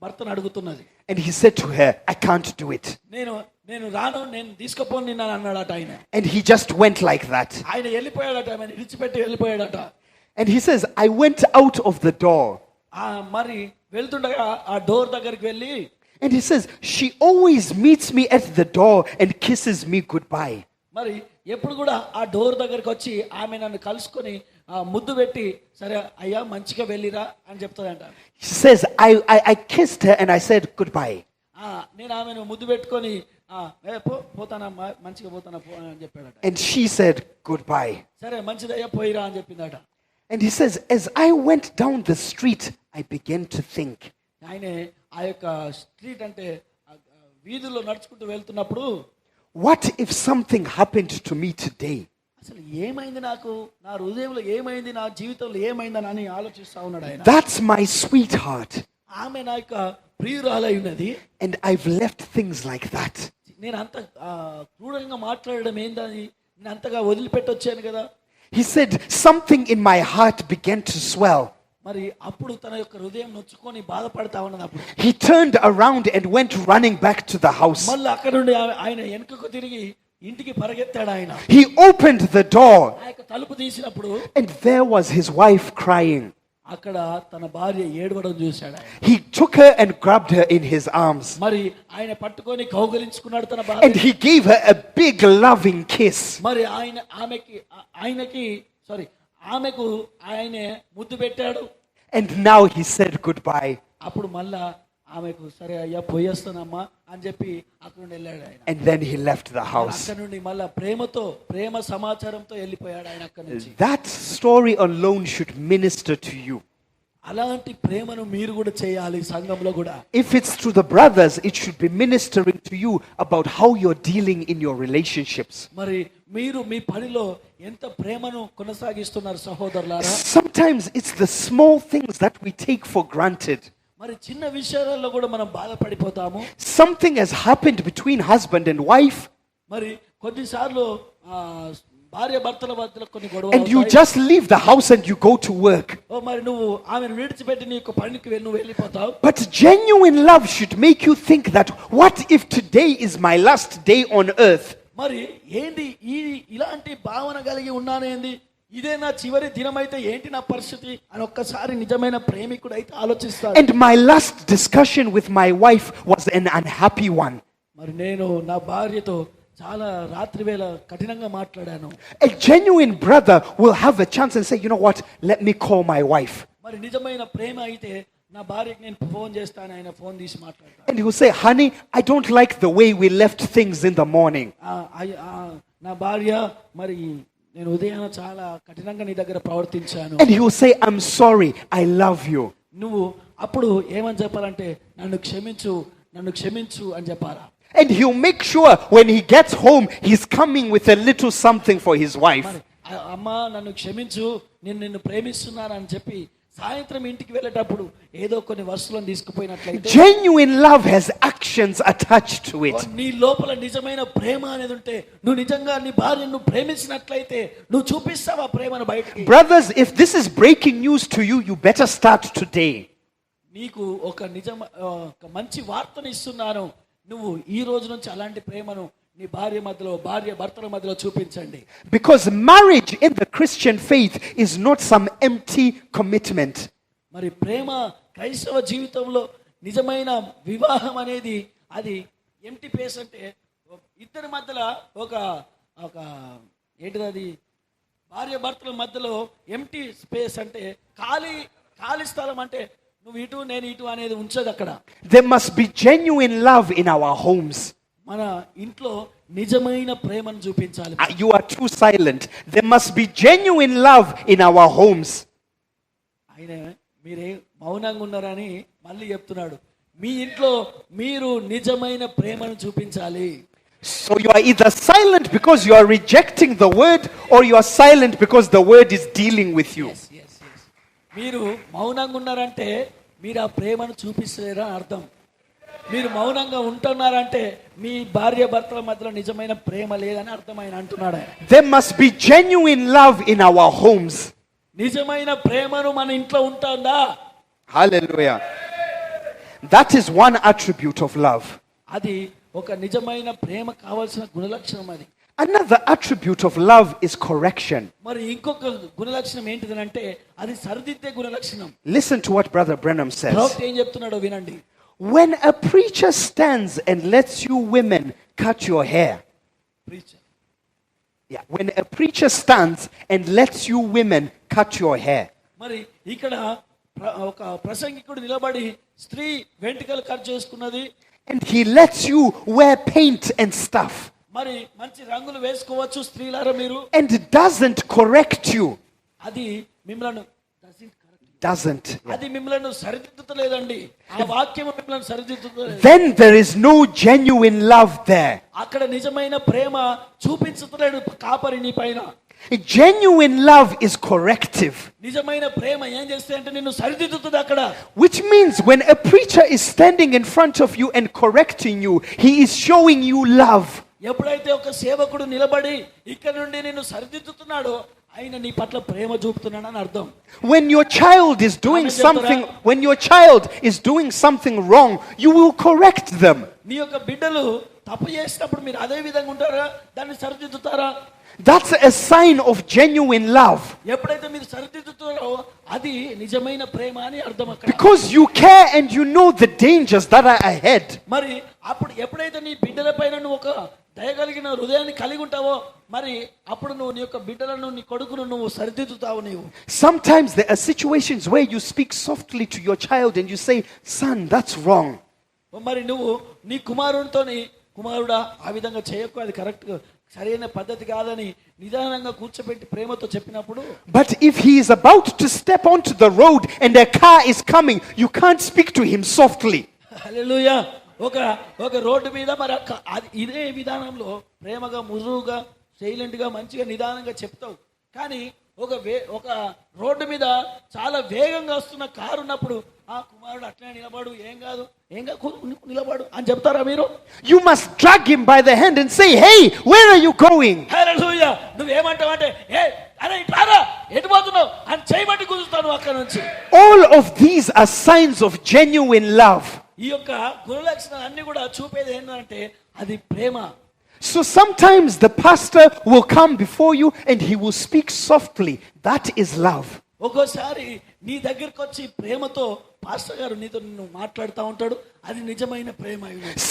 భర్తను అడుగుతున్నది. And he said to her, I can't do it. నేను రాను, నేను తీసుకుపోను నిన్ను అన్నాడట ఆయన. And he just went like that. ఆయన వెళ్ళిపోయాడట, ఆయన విడిచిపెట్టి వెళ్ళిపోయాడట. And he says, I went out of the door. మరి వెళ్తుండగా ఆ డోర్ దగ్గరికి వెళ్ళి, and he says, she always meets me at the door and kisses me goodbye. మరి ఎప్పుడు కూడా ఆ డోర్ దగ్గరికి వచ్చి ఆమె నన్ను కలుసుకొని ముద్దు పెట్టి సరే అయ్యా మంచిగా వెళ్ళిరా అని చెప్తాదంట. He says, I kissed her and I said goodbye. నేను ఆమెను ముద్దు పెట్టుకొని పోతానమ్మా మంచిగా పోతానా పో అని చెప్పాడట. And she said goodbye. సరే మంచిదయ్యా పోయిరా అని చెప్పిందట. And he says, as I went down the street, I began to think. ఆయనే ఆ యొక్క స్ట్రీట్ అంటే వీధుల్లో నడుచుకుంటూ వెళ్తున్నప్పుడు, what if something happened to me today? అసలు ఏమైంది నాకు, నా హృదయంలో ఏమైంది, నా జీవితంలో ఏమైందని అని ఆలోచిస్తా ఉన్నాడు ఆయన. That's my sweetheart. ఆమె నా యొక్క ప్రియురాలై ఉన్నది. And I've left things like that. నేను అంత క్రూరంగా మాట్లాడడం ఏందని నేను అంతగా వదిలిపెట్టొచ్చాను కదా. He said, something in my heart began to swell. మరి అప్పుడు తన యొక్క హృదయం నొచ్చుకొని బాధపడతా ఉన్నది. అప్పుడు He turned around and went running back to the house. మళ్ళీ అక్కడ నుండి ఆయన వెనుకకు తిరిగి ఇంటికి పరిగెత్తాడు. ఆయన He opened the door, ఆ యొక్క తలుపు తీసినప్పుడు and there was his wife crying. అక్కడ తన భార్య ఏడవడం చూశాడు. ఆయన He took her and grabbed her in his arms, మరి ఆయన పట్టుకొని కౌగలించుకున్నాడు తన and భార్య. he gave her a big loving kiss. మరి ఆమెకు ఆయన ముద్దు పెట్టాడు. And now he said goodbye. అప్పుడు మళ్ళా ఆమెకు సరే అయ్యా పోయేస్తానమ్మా అని చెప్పి అక్కడ నుండి వెళ్ళాడు ఆయన. And then he left the house. అక్కడ నుండి మళ్ళా ప్రేమ సమాచారంతో వెళ్ళిపోయాడు ఆయన అక్కడ నుంచి. That story alone should minister to you. అలాంటి ప్రేమను మీరు కూడా చేయాలి సంఘంలో కూడా. If it's to the brothers, it should be ministering to you about how you're dealing in your relationships. మరి మీరు మీ పనిలో ఎంత ప్రేమను కొనసాగిస్తున్నారు సహోదరులారా. Sometimes it's the small things that we take for granted. మరి చిన్న విషయాలలో కూడా మనం బాధపడిపోతాము. Something has happened between husband and wife, మరి కొన్నిసార్లు భార్య భర్తల మధ్యలో కొన్ని గొడవలు and you అవుతాయి. just leave the house and you go to work. మరి నువ్వు ఆమెను విడిచిపెట్టి నీ యొక్క పనికి నువ్వు వెళ్ళిపోతావు. But genuine love should make you think that, what if today is my last day on earth? మరి ఏంటి ఇలాంటి భావన కలిగి ఉన్నానేంది, ఇదే నా చివరి దినమైతే ఏంటి నా పరిస్థితి అని ఒక్కసారి నిజమైన ప్రేమికుడు అయితే ఆలోచిస్తాడు. And my last discussion with my wife was an unhappy one. మరి నేను నా భార్యతో చాలా రాత్రి వేళ కఠినంగా మాట్లాడాను. A genuine brother will have a chance and say, you know what, let me call my wife. మరి నిజమైన ప్రేమ అయితే నా భార్యకి నేను ఫోన్ చేస్తాను, ఆయన ఫోన్ తీసి మాట్లాడతాను. And he will say, honey, I don't like the way we left things in the morning. నా భార్య మరి నేను ఉదయాన చాలా కఠినంగా నీ దగ్గర ప్రవర్తించాను. And he will say, I'm sorry, I love you. నువ్వు అప్పుడు ఏమని చెప్పాలంటే నన్ను క్షమించు అని చెప్పాలా. And he'll make sure when he gets home, he's coming with a little something for his wife. అమ్మా నన్ను క్షమించు, నిన్ను ప్రేమిస్తున్నాను అని చెప్పి సాయంత్రం ఇంటికి వెళ్ళేటప్పుడు ఏదో కొన్ని వస్తువులను తీసుకుపోయినట్లయితే, Genuine love has actions attached to it. నీ లోపల నిజమైన ప్రేమ అనేది ఉంటే, నువ్వు నిజంగా నీ భార్యను ప్రేమించినట్లయితే నువ్వు చూపిస్తావా ప్రేమను బయటికి. Brothers, if this is breaking news to you, you better start today. నీకు ఒక మంచి వార్తను ఇస్తున్నాను, నువ్వు ఈ రోజు నుంచి అలాంటి ప్రేమను నీ భార్య భర్తల మధ్యలో చూపించండి. Because marriage in the Christian faith is not some empty commitment. మరి ప్రేమ క్రైస్తవ జీవితంలో నిజమైన వివాహం అనేది అది ఎంటీ ప్లేస్ అంటే ఇద్దరి మధ్యలో ఒక ఏంటిది, అది భార్య భర్తల మధ్యలో ఎంటీ స్పేస్ అంటే ఖాళీ స్థలం, అంటే నువ్వు ఇటు నేను ఇటు అనేది ఉంచదు అక్కడ. There must be genuine love in our homes. మన ఇంట్లో నిజమైన ప్రేమను చూపించాలి. You are too silent. There must be genuine love in our homes. ఆయన మీరే మౌనంగా ఉన్నారని మళ్ళీ చెప్తున్నాడు, మీ ఇంట్లో మీరు నిజమైన ప్రేమను చూపించాలి. So you are either silent because you are rejecting the word, or you are silent because the word is dealing with you. Yes. మీరు మౌనంగా ఉన్నారంటే మీరు ఆ ప్రేమను చూపిస్తలేరా అర్థం. మీరు మౌనంగా ఉంటున్నారంటే మీ భార్య భర్తల మధ్యలో నిజమైన ప్రేమ లేదని అర్థమైన అంటున్నాడు. There must be genuine love in our homes. నిజమైన ప్రేమను మన ఇంట్లో ఉంటుందా? Hallelujah. That is one attribute of love. అది ఒక నిజమైన ప్రేమ కావాల్సిన గుణలక్షణం అది. Another attribute of love is correction. మరి ఇంకొక గుణలక్షణం ఏంటిదనంటే అది సరిదిద్దే గుణలక్షణం. Listen to what Brother Branham says. ప్రవక్త ఏం చెప్తున్నాడో వినండి. When a preacher stands and lets you women cut your hair. Preacher. Yeah, when a preacher stands and lets you women cut your hair. మరి ఇక్కడ ఒక ప్రసంగికుడు నిలబడి స్త్రీ వెంట్రుకలు కట్ చేసుకున్నది, and he lets you wear paint and stuff. మరి మంచి రంగులు వేసుకోవచ్చు స్త్రీలారా మీరు, and doesn't correct you. అది మిమ్మల్ని doesn't. అది మిమ్మల్ని సరిదిద్దుతలేదండి. ఆ వాక్యం మిమ్మల్ని సరిదిద్దుతలేదు. Then there is no genuine love there. అక్కడ నిజమైన ప్రేమ చూపించట్లేడు కాపరి నీ పైన. Genuine love is corrective. నిజమైన ప్రేమ ఏం చేస్తే అంటే నిన్ను సరిదిద్దుతుంది అక్కడ. Which means when a preacher is standing in front of you and correcting you, he is showing you love. ఎప్పుడైతే ఒక సేవకుడు నిలబడి ఇక్కడ నుండి నిన్ను సరిదిద్దుతున్నాడో ఆయన నీ పట్ల ప్రేమ చూపుతున్నాడని అర్థం. When your child is doing Amen, something, when your child is doing something wrong, you will correct them. నీ యొక్క బిడ్డలు తప్పు చేసినప్పుడు మీరు అదే విధంగా ఉంటారా, దాన్ని సరిదిద్దుతారా? That's a sign of genuine love. ఎప్పుడైతే మీరు సరిదిద్దుతారో అది నిజమైన ప్రేమ అని అర్థం అక్కడ. Because you care and you know the dangers that are ahead. మరి అప్పుడు ఎప్పుడైతే నీ బిడ్డల పైన నువ్వు ఒక దయగలిగిన హృదయాన్ని కలిగి ఉంటావో మరి అప్పుడు నువ్వు నీ యొక్క బిడ్డలను నీ కొడుకును నువ్వు సరిదిద్దుతావు. నీవు Sometimes there are situations where you speak softly to your child and you say, "Son, that's wrong." మరి నువ్వు నీ కుమారునితోని కుమారుడా ఆ విధంగా చేయకు, అది కరెక్ట్ సరైన పద్ధతి కాదని నిదానంగా కూర్చోబెట్టి ప్రేమతో చెప్పినప్పుడు, But if he is about to step onto the road and a car is coming, you can't speak to him softly. హల్లెలూయా, ఒక రోడ్డు మీద మరి ఇదే విధానంలో ప్రేమగా మురువుగా సైలెంట్గా మంచిగా నిదానంగా చెప్తావు. కానీ ఒక రోడ్డు మీద చాలా వేగంగా వస్తున్న కారు ఉన్నప్పుడు ఆ కుమారుడు అట్లనే నిలబడు, ఏం కాదు నిలబడు అని చెప్తారా మీరు? You must drag him by the hand and say, "Hey, where are you going?" హల్లెలూయా, నువ్వేమంటావు అంటే అరే ఇట్లారా ఎటు పోతున్నావు అని చేయబట్టి కుదురుతాను అక్కడ నుంచి. All of these are signs of genuine love. ఈ యొక్క గుణలక్షణాలు అన్ని కూడా చూపేది ఏంటంటే అది ప్రేమ. So sometimes the pastor will come before you and he will speak softly. That is love. ఒక్కోసారి నీ దగ్గరికి వచ్చి ప్రేమతో పాస్టర్ గారు నీతో నువ్వు మాట్లాడుతూ ఉంటాడు, అది నిజమైన ప్రేమ.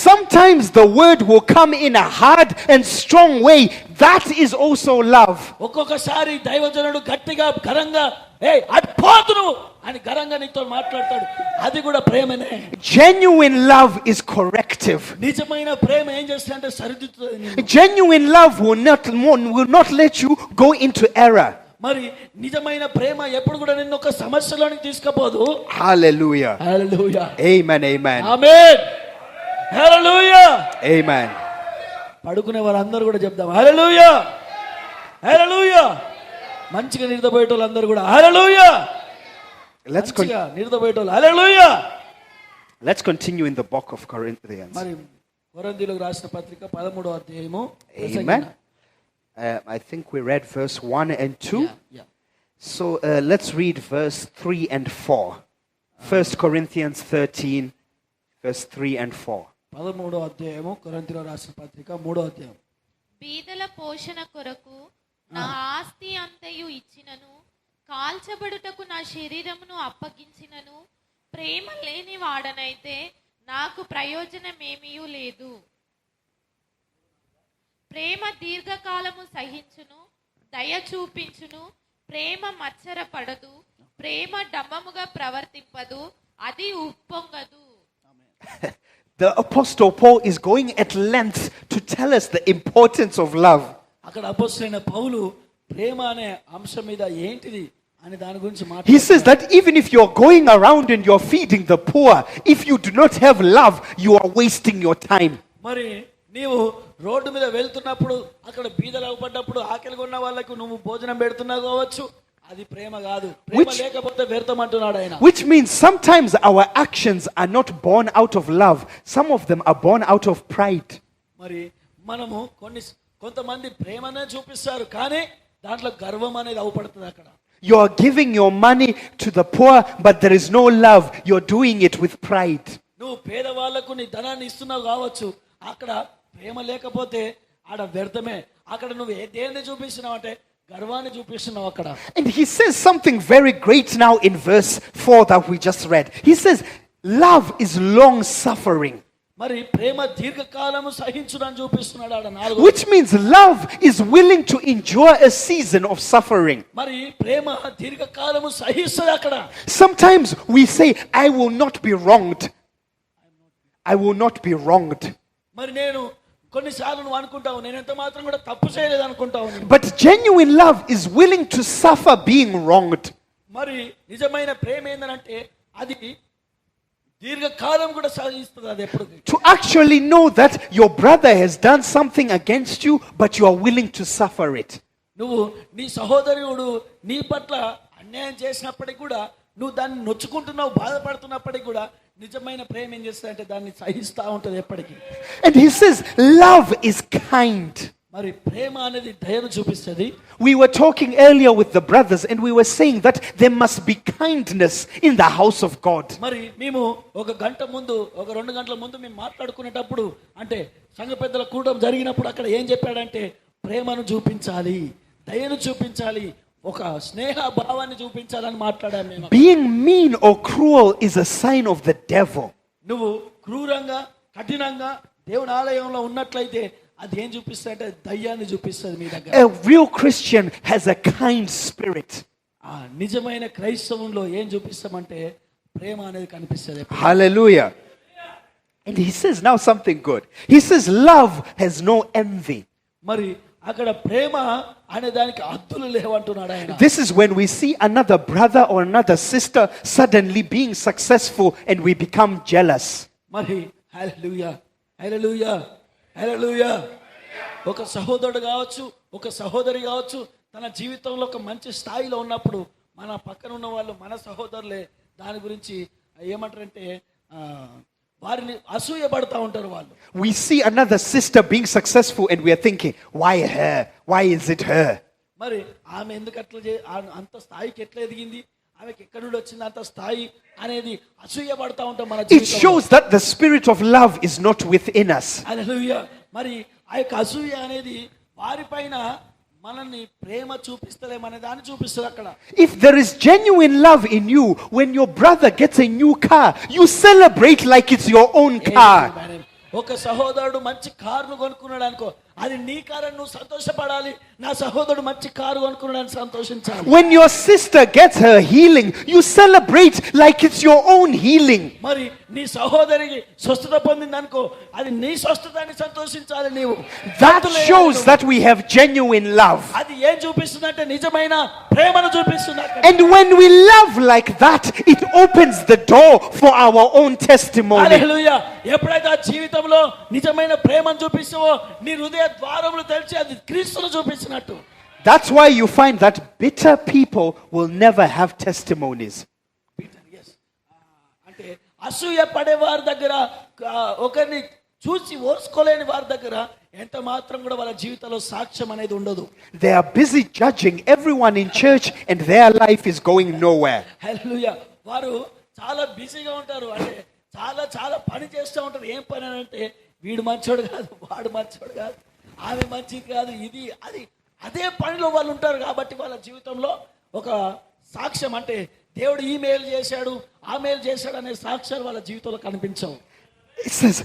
Sometimes the word will come in a hard and strong way. That is also love. ఒక్కొక్కసారి దైవజనుడు గట్టిగా ఘనంగా అట్పోతు నువ్వు అని ఘనంగా నీతో మాట్లాడతాడు, అది కూడా ప్రేమనే. Genuine love is corrective. నిజమైన ప్రేమ ఏం చేస్తుందంటే సరిదిద్దుతుంది. Genuine love will not let you go into error. మరి నిజమైన ప్రేమ ఎప్పుడు కూడా నిన్ను ఒక సమస్యలోనికి తీసుకుపోదు. Hallelujah. హల్లెలూయా. Amen. Amen. ఆమేన్. హల్లెలూయా. Amen. పడుకునే వారందరూ కూడా చెప్దాం హల్లెలూయా. హల్లెలూయా. మంచిగా నిద్రపోయేటోళ్ళు అందరూ కూడా హల్లెలూయా. నిద్రపోయేటోళ్ళు హల్లెలూయా. Let's continue in the book of Corinthians. మరి కొరింథీయులకు రాసిన పత్రిక 13వ అధ్యాయము. Amen. I think we read verse 1 and 2. Yeah. So let's read verse 3 and 4. 1 Corinthians 13, verse 3 and 4. 13వ అధ్యాయము కొరింథీయులకు రాసిన పత్రిక 3వ అధ్యాయం. బీదల పోషణ కొరకు నా ఆస్తి అంతయు ఇచ్చినను, కాల్చబడుటకు నా శరీరమును అప్పగించినను, ప్రేమ లేని వాడనైతే నాకు ప్రయోజనమేమీ లేదు. ప్రేమ దీర్ఘకాలము సహించును, దయ చూపించును, ప్రేమ మత్సరపడదు, ప్రేమ డంబముగా ప్రవర్తింపదు, అది ఉప్పొంగదు. The Apostle Paul is going at length to tell us the importance of love. అక్కడ అపోస్తలుడైన పౌలు ప్రేమ అనే అంశం మీద ఏంటిది అని దాని గురించి He మాట్లాడుతున్నాడు. says that even if you're going around and you're feeding the poor, if you do not have love, you are wasting your time. మరి నీవు రోడ్డు మీద వెళ్తున్నప్పుడు అక్కడ బీదలు అవపడ్డప్పుడు ఆకలిగా ఉన్న వాళ్ళకు నువ్వు భోజనం పెడుతున్నావు కావచ్చు, అది ప్రేమ కాదు. ప్రేమ లేకపోతే వ్యర్థం అంటున్నాడు ఆయన. Which means sometimes our actions are not born out of love. Some of them are born out of pride. మరి మనము కొంతమంది ప్రేమనే చూపిస్తారు కానీ దాంట్లో గర్వం అనేది అవపడుతుంది. అక్కడ You're giving your money to the poor, but there is no love. You're doing it with pride. నువ్వు పేదవాళ్లకు నీ ధనాన్ని ఇస్తున్నావు కావచ్చు, అక్కడ ప్రేమ లేకపోతే ఆడ వ్యర్థమే. అక్కడ నువ్వు దేన్ని చూపిస్తున్నావు అంటే గర్వాన్ని చూపిస్తున్నావు అక్కడ. And he says something very great now in verse 4 that we just read. He says, love is long suffering. మరి ప్రేమ దీర్ఘకాలము సహించునని చూపిస్తున్నాడు ఆడ 4. Which means love is willing to endure a season of suffering. మరి ప్రేమ దీర్ఘకాలము సహిస్తుంది అక్కడ. Sometimes we say, I will not be wronged. I will not be wronged. మరి నేను కొన్నిసార్లు నువ్వు అనుకుంటావు నేను ఎంత మాత్రం కూడా తప్పు చేయలేదు అనుకుంటావు. But genuine love is willing to suffer being wronged. మరి నిజమైన ప్రేమ ఏంటంటే అది దీర్ఘకాలం కూడా సహిస్తుంది. అది ఎప్పుడు To actually know that your brother has done something against you, but you are willing to suffer it. నువ్వు నీ సహోదరుడు నీ పట్ల అన్యాయం చేసినప్పటికీ కూడా నువ్వు దాన్ని నొచ్చుకుంటున్నావు, బాధపడుతున్నప్పటికీ కూడా నిజమైన ప్రేమ ఏం చేస్తుందంటే దాన్ని సహిస్తూ ఉంటుంది ఎప్పటికీ. And he says, love is kind. మరి ప్రేమ అనేది దయను చూపిస్తుంది. We were talking earlier with the brothers and we were saying that there must be kindness in the house of God. మరి మేము ఒక గంట ముందు, ఒక 2 గంటల ముందు మేము మాట్లాడుకునేటప్పుడు, అంటే సంఘ పెద్దల కూటం జరిగినప్పుడు అక్కడ ఏం చెప్పాడంటే ప్రేమను చూపించాలి, దయను చూపించాలి, ఒక స్నేహ భావాన్ని చూపించాలని మాట్లాడాము మేము. Being mean or cruel is a sign of the devil. నువ్వు క్రూరంగా కఠినంగా దేవుని ఆలయంలో ఉన్నట్లయితే అది ఏం చూపిస్తుంది అంటే దయ్యాన్ని చూపిస్తుంది మీ దగ్గర. A real Christian has a kind spirit. ఆ నిజమైన క్రైస్తవంలో ఏం చూపిస్తామంటే ప్రేమ అనేది కనిపిస్తుంది. Hallelujah. And he says now something good. He says love has no envy. మరి అక్కడ ప్రేమ అనే దానికి హద్దులు లేవంటున్నాడు ఆయన. This is when we see another brother or another sister suddenly being successful and we become jealous. మరి హల్లెలూయా హల్లెలూయా హల్లెలూయా. ఒక సహోదరుడు కావచ్చు, ఒక సహోదరి కావచ్చు, తన జీవితంలో ఒక మంచి స్థాయిలో ఉన్నప్పుడు మన పక్కన ఉన్న వాళ్ళు మన సహోదరులే దాని గురించి ఏమంటారంటే వారిని అసూయపడతా ఉంటారు వాళ్ళు. We see another sister being successful and we are thinking, why her? Why is it her? మరి ఆమె ఎందుకు అట్లా అంత స్థాయికి ఎట్లా ఎదిగింది, ఆమెకి ఎక్కడి నుండి వచ్చింది అంత స్థాయి అనేది అసూయపడతా ఉంటాం మన It జీవితంలో. shows that the spirit of love is not within us. హల్లెలూయా. మరి ఆ యొక్క అసూయ అనేది వారిపైన మనల్ని ప్రేమ చూపిస్తలేమనే దాన్ని చూపిస్తుంది అక్కడ. If there is genuine love in you, when your brother gets a new car, you celebrate like it's your own car. ఒక సహోదరుడు మంచి కారును కొనుక్కున్నాడు అనుకో, అది నీ కారు, నువ్వు సంతోషపడాలి. నా సహోదరుడు మంచి కారు కొనుక్కున్నాడని సంతోషించాలి. When your sister gets her healing, you celebrate like it's your own healing. మరి నీ సహోదరికి స్వస్థత పొందింది అనుకో, అది నీ స్వస్థతని సంతోషించాలి నీవు. That shows that we have genuine love. అది ఏం చూపిస్తుందంటే నిజమైన ప్రేమను చూపిస్తుంది అక్కడ. And when we love like that, it opens the door for our own testimony. హల్లెలూయా. ఎప్పుడైతే ఆ జీవితంలో నిజమైన ప్రేమను చూపిస్తావో నీ హృదయ ద్వారములు తెరిచి అది క్రీస్తును చూపించినట్టు. That's why you find that bitter people will never have testimonies. అంటే అసూయ పడే వారి దగ్గర, ఒకరిని చూసి ఓర్చుకోలేని వారి దగ్గర ఎంత మాత్రం కూడా వాళ్ళ జీవితంలో సాక్ష్యం అనేది ఉండదు. They are busy judging everyone in church and their life is going nowhere. హల్లెలూయా. వారు చాలా బిజీగా ఉంటారు, అంటే చాలా చాలా పని చేస్తూ ఉంటారు. ఏం పని అని అంటే వీడు మంచోడు కాదు, వాడు మంచోడు కాదు, ఆమె మంచిది కాదు, ఇది అది అదే పనిలో వాళ్ళు ఉంటారు. కాబట్టి వాళ్ళ జీవితంలో ఒక సాక్ష్యం, అంటే దేవుడు ఈ మేలు చేశాడు ఆ మేలు చేశాడు అనే సాక్ష్యాలు వాళ్ళ జీవితంలో కనిపించవు. It says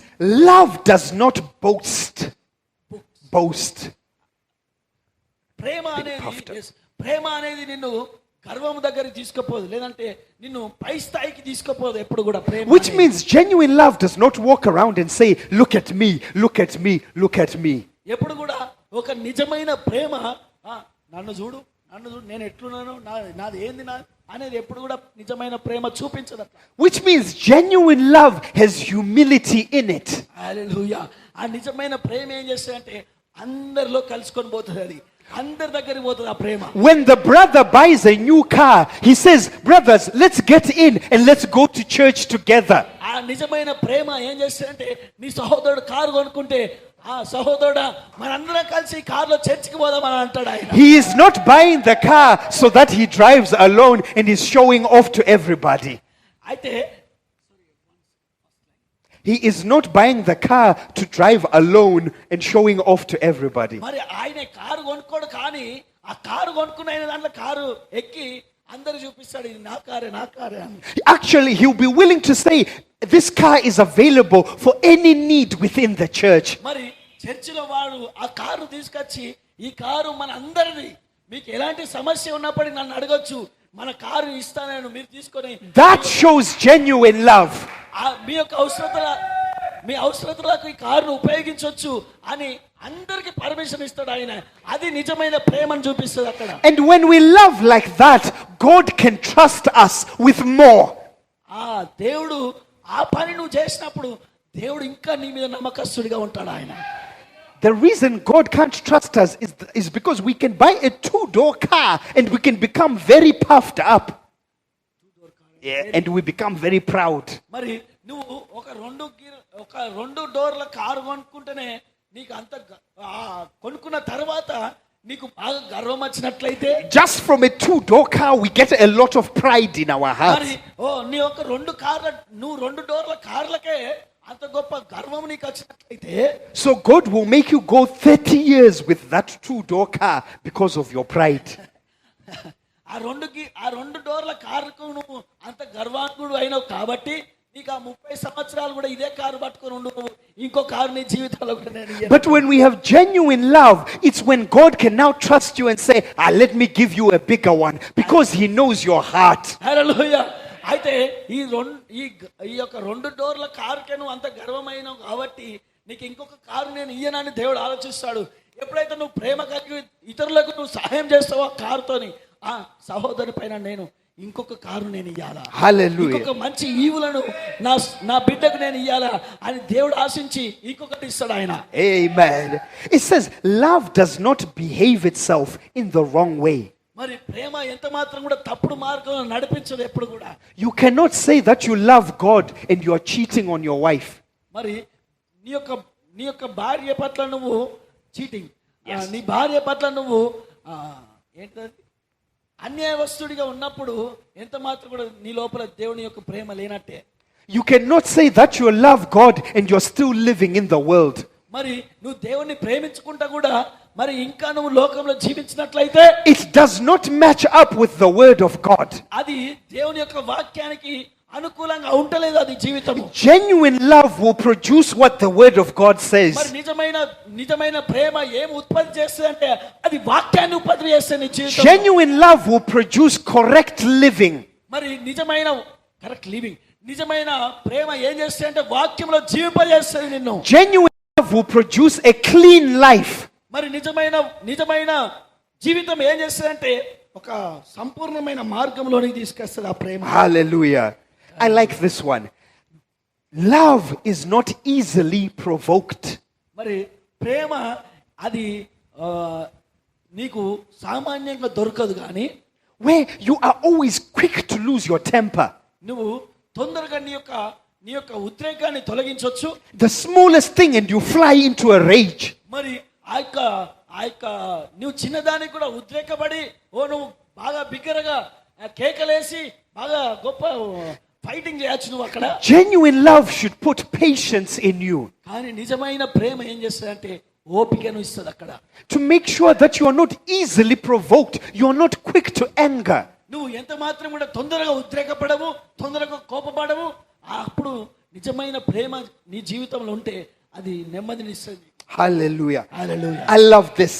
love does not boast. ప్రేమ అనేది నిన్ను గర్వం దగ్గరికి తీసుకుపోదు, లేదంటే నిన్ను పై స్థాయికి తీసుకుపోదు ఎప్పుడు కూడా ప్రేమ. Which means genuine love does not walk around and say, look at me, look at me, look at me. ఎప్పుడు కూడా ఒక నిజమైన ప్రేమ నన్ను చూడు నేను ఎట్లున్నాను, నాది ఏంది అనేది ఎప్పుడు కూడా నిజమైన ప్రేమ చూపించదు. Which means genuine love has humility in it. హల్లెలూయా. ఆ నిజమైన ప్రేమ ఏం చేస్తుందంటే అందరిలో కలుసుకొని పోతుంది, అది అందరి దగ్గరికి పోతుంది ఆ ప్రేమ. When the brother buys a new car, he says, brothers, let's get in and let's go to church together. ఆ నిజమైన ప్రేమ ఏం చేస్తుందంటే నీ సహోదరుడు కారు కొనుక్కుంటే, ఆ సహోదరుడా మనందరం కలిసి కారులో చర్చికి పోదామని అంటాడు ఆయన. He is not buying the car so that he drives alone and is showing off to everybody. అయితే He is not buying the car to drive alone and showing off to everybody. మరి ఆయన కారు కొనుక్కోడు, కానీ ఆ కారు కొనుక్కున్న ఆయన దాంట్లో కారు ఎక్కి అందరు చూపిస్తాడు, ఇది నా కారే అని. Actually, he'll be willing to say, this car is available for any need within the church. మరి చర్చిలో వాడు ఆ కారు తీసుకొచ్చి, ఈ కారు మన అందరిది, మీకు ఎలాంటి సమస్య ఉన్నప్పటికీ నన్ను అడగొచ్చు, మన కారు ఇస్తాను మీరు తీసుకొని. That shows genuine love. మీ యొక్క మీ అవసరతలకు ఈ కారును ఉపయోగించవచ్చు అని అందరికి పర్మిషన్ ఇస్తాడు ఆయన. అది నిజమైన ప్రేమను చూపిస్తుంది అక్కడ. And when we love like that, God can trust us with more. దేవుడు ఆ పని నువ్వు చేసినప్పుడు దేవుడు ఇంకా నీ మీద నమ్మకస్తుడిగా ఉంటాడు ఆయన. The reason God can't trust us is because we can buy a 2-door car and we can become very puffed up. Yeah, and we become very proud. మరి నువ్వు ఒక రెండు డోర్ల కారు కొనుక్కుంటేనే నీకు అంత కొనుక్కున్న తర్వాత నీకు బాగా గర్వం వచ్చినట్లయితే, just from a 2-door car, we get a lot of pride in our మరి hearts. నీ ఒక నువ్వు రెండు డోర్ల కార్లకే అంత గొప్ప గర్వం నీకు వచ్చినట్లయితే, So God will make you go 30 years with that 2-door car because of your pride. ఆ రెండు డోర్ల కారుకు నువ్వు అంత గర్వాత్ముడు అయినావు కాబట్టి నీకు ఆ 30 సంవత్సరాలు కూడా ఇదే కారు పట్టుకొని ఉండు, నువ్వు ఇంకో కారు నీ జీవితంలో కూడా నేను ఇయ్యను. But when we have genuine love, it's when God can now trust you and say, let me give you a bigger one, because He knows your heart. హల్లెలూయా. అయితే ఈ యొక్క రెండు డోర్ల కారుకే నువ్వు అంత గర్వమైనవు కాబట్టి నీకు ఇంకొక కారు నేను ఇయ్యనని దేవుడు ఆలోచిస్తాడు. ఎప్పుడైతే నువ్వు ప్రేమ కలిగి ఇతరులకు నువ్వు సహాయం చేస్తావో ఆ కారుతోని, ఆ సహోదరి పైన నేను ఇంకొక కారు నేను ఇయ్యాలా, Hallelujah. ఇంకొక మంచి ఈవులను నా బిడ్డకు నేను ఇయ్యాలా అని దేవుడు ఆశించి ఇంకొకటి ఇస్తాడు ఆయన. Amen. It says, love does not behave itself in the wrong way. మరి ప్రేమ ఎంత మాత్రం కూడా తప్పుడు మార్గంలో నడిపించదు ఎప్పుడు కూడా. You cannot say that you love God and you are cheating on your wife. మరి నీ యొక్క భార్య పట్ల నువ్వు చీటింగ్, నీ భార్య పట్ల నువ్వు ఏంటది అన్యాయవస్తుడిగా ఉన్నప్పుడు ఎంత మాత్రం కూడా నీ లోపల దేవుని యొక్క ప్రేమ లేనట్టే. You cannot say that you love God and you're still living in the world. మరి నువ్వు దేవుణ్ణి ప్రేమించుకుంటా కూడా మరి ఇంకా నువ్వు లోకంలో జీవించినట్లయితే It does not match up with the word of God. అది దేవుని యొక్క వాక్యానికి అనుకూలంగా ఉంటలేదు అది జీవితము. Genuine love will produce what the word of God మరి says. నిజమైన ప్రేమ ఏం ఉత్పత్తి చేస్తుంది అంటే అది వాక్యాన్ని ఉత్పత్తి చేస్తుంది నీ జీవితం. Genuine love will produce correct living. మరి నిజమైన కరెక్ట్ లివింగ్, నిజమైన ప్రేమ ఏం చేస్తుంది అంటే వాక్యంలో జీవింపజేస్తుంది నిన్ను. Genuine love will produce a clean life. మరి నిజమైన జీవితం ఏం చేస్తుంది అంటే ఒక సంపూర్ణమైన మార్గంలోనికి తీసుకొస్తుంది ఆ ప్రేమ. Hallelujah. I like this one. Love is not easily provoked. మరి ప్రేమ అది నీకు సామాన్యంగా దొరకదు కానీ, Where you are always quick to lose your temper. నువ్వు తొందరగా నీ యొక్క ఉద్రేకాన్ని తొలగించవచ్చు. The smallest thing and you fly into a rage. మరి ఆ యొక్క నువ్వు చిన్నదానికి కూడా ఉద్రేకపడి నువ్వు బాగా బిగ్గరగా కేకలేసి బాగా గొప్ప ఫైటింగ్ చేయొచ్చు నువ్వు అక్కడ. Genuine love should put patience in you. కానీ నిజమైన ప్రేమ ఏం చేస్తుందంటే ఓపికను ఇస్తుంది అక్కడ. To make sure that you are not easily provoked, you are not quick to anger. నువ్వు ఎంత మాత్రం కూడా తొందరగా ఉద్రేకపడవు, తొందరగా కోపపడవు. అప్పుడు నిజమైన ప్రేమ నీ జీవితంలో ఉంటే అది నెమ్మదిని ఇస్తుంది. Hallelujah. Hallelujah. I love this.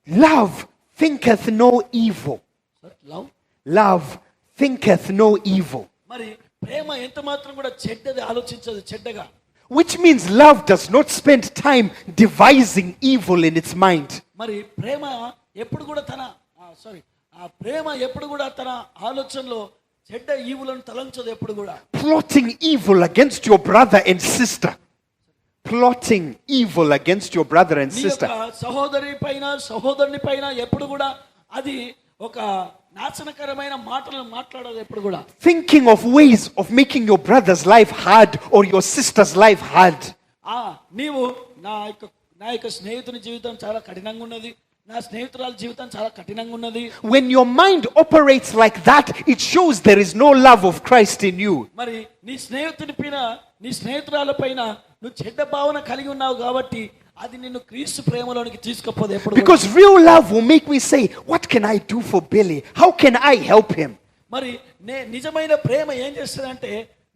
Love thinketh no evil. Love thinketh no evil. మరి ప్రేమ ఎంత మాత్రం కూడా చెడ్డది ఆలోచించదు చెడ్డగా. Which means love does not spend time devising evil in its mind. మరి ప్రేమ ఎప్పుడు కూడా తన ఆలోచనలో చెడ్డ ఈవులను తలంచదు ఎప్పుడు కూడా. Plotting evil against your brother and sister. Plotting evil against your brother and నీ sister. యొక్క సహోదరుని పైన ఎప్పుడు కూడా అది ఒక నాశనకరమైన మాటలు మాట్లాడదు ఎప్పుడు కూడా. Thinking of ways of making your brother's life hard or your sister's life hard. నీవు నా యొక్క స్నేహితుని జీవితం చాలా కఠినంగా ఉన్నది, నా స్నేహితురాల జీవితం చాలా కఠినంగా ఉన్నది. When your mind operates like that, it shows there is no love of Christ in you. మరి నీ స్నేహితురాల పైన నువ్వు చెడ్డ భావన కలిగి ఉన్నావు కాబట్టి అది నిన్ను క్రీస్తు ప్రేమలోనికి తీసుకుపోదు ఎప్పుడు. Because real love will make me say, what can I do for Billy? How can I help him? మరి నిజమైన ప్రేమ ఏం చేస్తుందంటే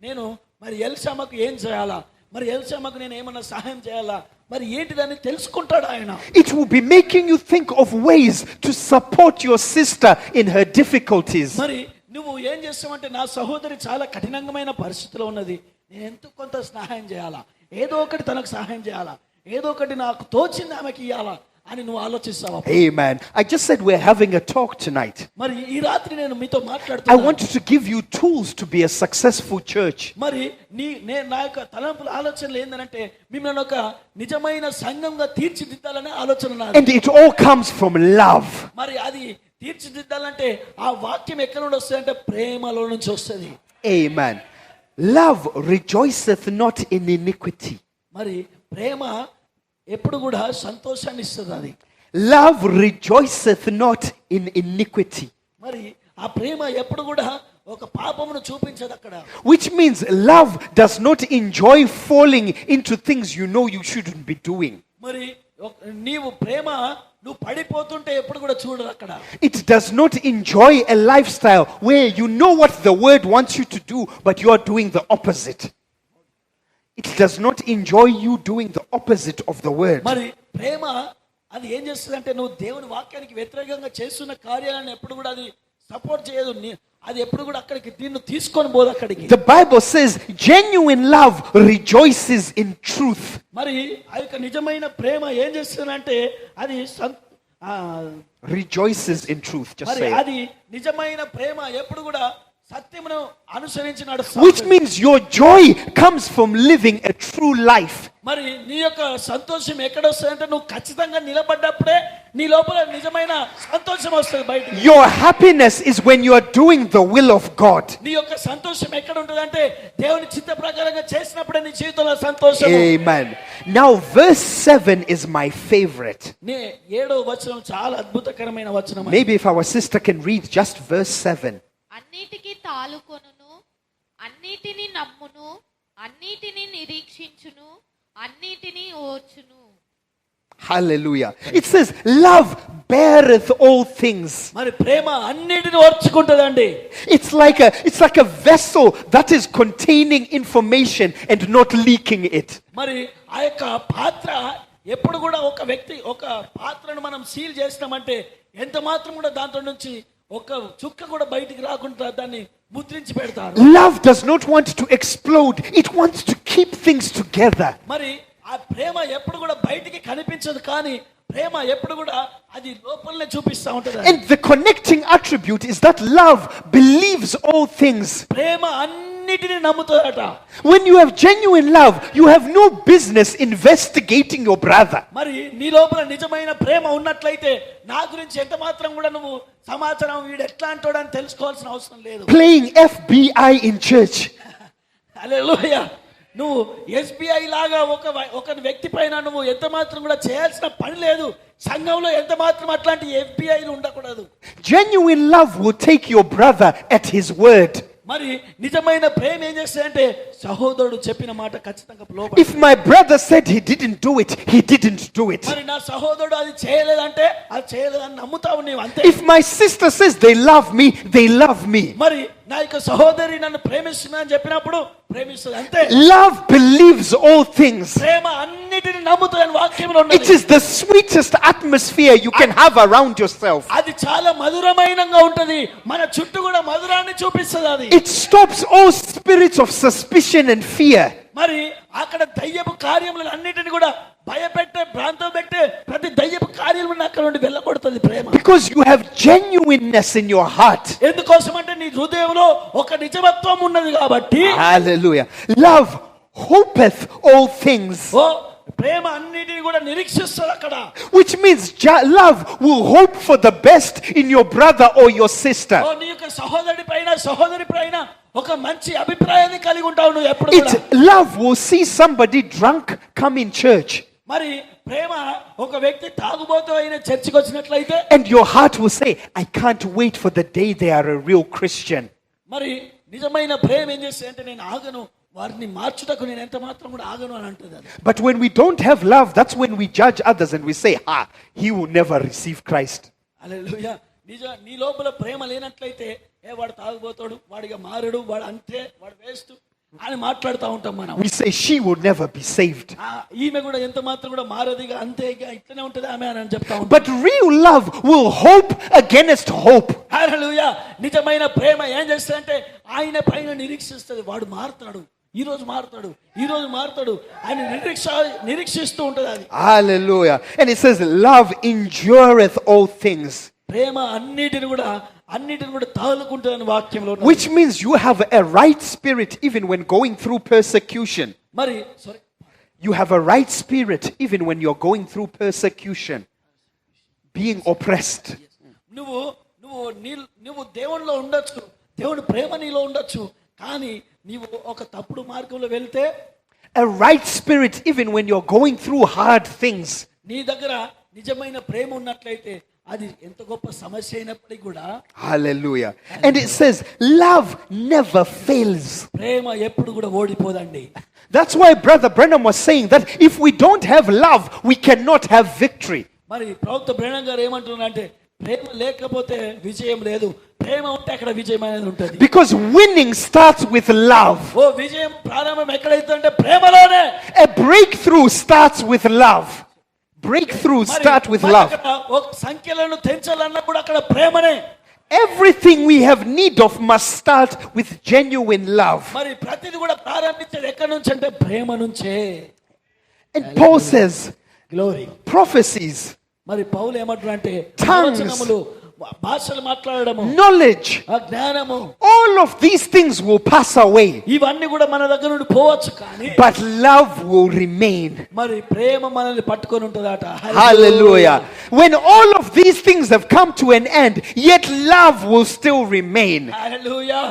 నేను మరి ఎల్షామకు ఏం చేయాలా, మరి ఎల్షామకు నేను ఏమన్నా సహాయం చేయాలా, మరి ఏంటిదని తెలుసుకుంటాడు ఆయన. It will be making you think of ways to support your sister in her difficulties. మరి నువ్వు ఏం చేస్తావంటే నా సహోదరి చాలా కఠినమైన పరిస్థితిలో ఉన్నది, నేను ఎంతో కొంత సహాయం చేయాలా, ఏదో ఒకటి తనకు సహాయం చేయాలా, ఏదో ఒకటి నాకు తోచింది ఆమెకి ఇవ్వాలా అని నువ్వు ఆలోచిస్తావా? Amen. I just said we're having a talk tonight. మరి ఈ రాత్రి నేను మీతో I మాట్లాడుతున్నా. want to give you tools to be a successful church. మరి నా యొక్క తలంపుల ఆలోచనలు ఏంటంటే మిమ్మల్ని ఒక నిజమైన సంఘంగా తీర్చిదిద్దాలనే ఆలోచన నాది. And it all comes from love. మరి అది తీర్చిదిద్దాలంటే ఆ వాక్యం ఎక్కడ నుండి వస్తుంది అంటే ప్రేమలో నుంచి వస్తుంది. Amen. Love rejoiceth not in iniquity. మరి ప్రేమ ఎప్పుడు కూడా సంతోషాన్ని ఇస్తుంది అది. Love rejoiceth not in iniquity. మరి ఆ ప్రేమ ఎప్పుడు కూడా ఒక పాపమును చూపించదు అక్కడ. Which means love does not enjoy falling into things you know you shouldn't be doing. మరి నీవు ప్రేమ నువ్వు పడిపోతుంటే ఎప్పుడు కూడా చూడదు అక్కడ. It does not enjoy a lifestyle where you know what the word wants you to do, but you are doing the opposite. It does not enjoy you doing the opposite of the word. మరి ప్రేమ అది ఏం చేస్తుందంటే నువ్వు దేవుని వాక్యానికి వ్యతిరేకంగా చేస్తున్న కార్యాలను ఎప్పుడు కూడా అది సపోర్ట్ చేయదు. అది ఎప్పుడు కూడా అక్కడికి దీన్ని తీసుకొని పోదు అక్కడికి. The Bible says genuine love rejoices in truth. మరి ఆ యొక్క నిజమైన ప్రేమ ఏం చేస్తుందంటే అది Rejoices in truth. Just మరి say it. అది నిజమైన ప్రేమ ఎప్పుడు కూడా సత్యమును అనుసరించి Which means your joy comes from living a true life. మరి నీ యొక్క సంతోషం ఎక్కడ వస్తుందంటే నువ్వు ఖచ్చితంగా నిలబడ్డప్పుడే నీ లోపల నిజమైన సంతోషం వస్తుంది బయట. Your happiness is when you are doing the will of God. నీ యొక్క సంతోషం ఎక్కడ ఉంటుందంటే దేవుని చిత్త ప్రకారంగా చేసినప్పుడే నీ జీవితంలో సంతోషం. Amen. Now verse 7 is my favorite. నీ 7వ వచనం చాలా అద్భుతకరమైన వచనం. Maybe if our sister can read just verse 7. అన్నిటికీ తాలుకొనును, అన్నిటిని నమ్మును, అన్నిటిని నిరీక్షించును, అన్నిటిని ఓర్చును. Hallelujah. It says love beareth all things. మరి ప్రేమ అన్నిటిని ఓర్చుకుంటదండి. It's like a vessel that is containing information and not leaking it. మరి ఆ యొక్క పాత్ర ఎప్పుడు కూడా ఒక వ్యక్తి ఒక పాత్రను మనం సీల్ చేస్తామంటే ఎంత మాత్రం కూడా దాంట్లో నుంచి ఒక చుక్క కూడా బయటికి రాకుండా దాన్ని ముద్రించి పెడతారు. Love does not want to explode. It wants to keep things together. మరి ఆ ప్రేమ ఎప్పుడు కూడా బయటికి కనిపించదు, కానీ ప్రేమ ఎప్పుడు కూడా అది లోపలనే చూపిస్తా ఉంటది. And the connecting attribute is that love believes all things. ప్రేమ అన్నిటిని నమ్ముతుందట. When you have genuine love, you have no business investigating your brother. మరి నీ లోపల నిజమైన ప్రేమ ఉన్నట్లయితే నా గురించి ఎంత మాత్రం కూడా నువ్వు సమాచారం వీడు ఎట్లా అంటాడు అని తెలుసుకోవాల్సిన అవసరం లేదు. Playing FBI in church. హల్లెలూయా. నువ్వు ఎస్బీఐ లాగా ఒక వ్యక్తి పైన నువ్వు ఎంత మాత్రం కూడా చేయాల్సిన పని లేదు. సంఘంలో ఎంత మాత్రం అట్లాంటి ఎఫ్బిఐలు ఉండకూడదు. Genuine love will take your brother at his word. మరి నిజమైన ప్రేమ ఏం చేస్తాడంటే సహోదరుడు చెప్పిన మాట ఖచ్చితంగా లోబడి. If my brother said he didn't do it, he didn't do it. మరి నా సహోదరుడు అది చేయలేదంటే అది చేయలేదని నమ్ముతావు నీవు అంతే. If my sister says they love me, they love me. మరి నా యొక్క సహోదరి నన్ను ప్రేమిస్తున్నా అని చెప్పినప్పుడు ప్రేమిస్తుంది అంతే. Love believes all things. ప్రేమ అన్నిటిని నమ్ముతుందని వాక్యంలో ఉన్నది. It is the sweetest atmosphere you can have around yourself. అది చాలా మధురమైనగా ఉంటది. మన చుట్టూ కూడా మధురాన్ని చూపిస్తుంది అది. It stops all spirits of suspicion and fear. మరి అక్కడ దయ్యపు కార్యములను అన్నిటిని కూడా భయపెట్టే భ్రాంతం పెట్టే ప్రతి దయ్యపు కార్యములను అక్కడ నుండి వెళ్ళగొడుతుంది ప్రేమ. Because you have genuineness in your heart. ఎందుకోసం అంటే నీ హృదయంలో ఒక నిజమత్వం ఉన్నది కాబట్టి. Hallelujah. Love hopeth all things. ఓ ప్రేమ అన్నిటిని కూడా నిరీక్షిస్తుంది అక్కడ. Which means love will hope for the best in your brother or your sister. ఓ నీ యొక్క సహోదరి పైన ఒక మంచి అభిప్రాయాన్ని కలిగి ఉంటావు నువ్వు ఎప్పుడు కూడా. Love will see somebody drunk come in church. మరి ప్రేమ ఒక వ్యక్తి తాగుబోతు అయిన చర్చికి వచ్చినట్లయితే and your heart will say, I can't wait for the day they are a real Christian. మరి నిజమైన ప్రేమ ఏం చేస్తే అంటే నేను ఆగను, వారిని మార్చుటకు నేను ఎంత మాత్రం కూడా ఆగను అని అంటుంది. But when we don't have love, that's when we judge others and we say, he will never receive Christ. హల్లెలూయా. నీ లోపల ప్రేమ లేనట్లయితే వాడు తాగుబోతాడు, వాడిగా మారడు, వాడు అంతే, వాడు వేస్ట్ అని మాట్లాడుతూ ఉంటాం మనం. We say she will never be saved. ఈమె కూడా ఎంత మాత్రం కూడా మారదిగా అంతే ఇట్లనే ఉంటది ఆమె అని చెప్తా ఉంటాం. But real love will hope against hope. హల్లెలూయా. నిజమైన ప్రేమ ఏం చేస్తుందంటే ఆయన పైన నిరీక్షిస్తుంది. వాడు మారుతాడు, ఈ రోజు మారుతాడు అని నిరీక్షిస్తూ ఉంటది అది. Hallelujah. And it says love endureth all things. ప్రేమ అన్నిటిని కూడా తాలుకుంటుందని వాక్యంలో. Which means you have a right spirit even when going through persecution. మరి You have a right spirit even when you're going through persecution, being oppressed. నువ్వు దేవునిలో ఉండొచ్చు, దేవుని ప్రేమ నీలో ఉండొచ్చు, కానీ నీవు ఒక తప్పుడు మార్గంలో వెళ్తే, a right spirit, even when you're going through hard things, నీ దగ్గర నిజమైన ప్రేమ ఉన్నట్లయితే అది ఎంత గొప్ప సమస్య అయినప్పటికీ కూడా, hallelujah. And it says, love never fails. ప్రేమ ఎప్పుడు కూడా ఓడిపోదండి. That's why Brother Branham was saying that if we don't have love, we cannot have victory. మరి ప్రవక్త బ్రహ్మం గారు ఏమంటున్నారంటే, ప్రేమ లేకపోతే విజయం లేదు, ప్రేమ ఉంటే అక్కడ విజయం అనేది ఉంటుంది. Because winning starts with love. ఓ విజయం ప్రారంభం ఎక్కడైతే అంటే ప్రేమలోనే. A breakthrough starts with love. Breakthroughs మరి start with మరి love. అక్కడ ఒక సంఖ్యలను తెంచాలన్నా కూడా అక్కడ ప్రేమనే. Everything we have need of must start with genuine love. మరి ప్రతిది కూడా ప్రారంభించేది ఎక్కడి నుంచి అంటే ప్రేమ నుంచే. And Paul says, glory. prophecies, మరి పౌలు ఏమంటున్నా అంటే Tongues. ప్రవచనములు, భాషలు మాట్లాడడము, knowledge, ఆ జ్ఞానము, all of these things will pass away, ఇవన్నీ కూడా మన దగ్గర నుండి పోవచ్చు, కానీ but love will remain. మరి ప్రేమ మనల్ని పట్టుకొని ఉంటుందట. Hallelujah. When all of these things have come to an end, yet love will still remain. హల్లెలూయా.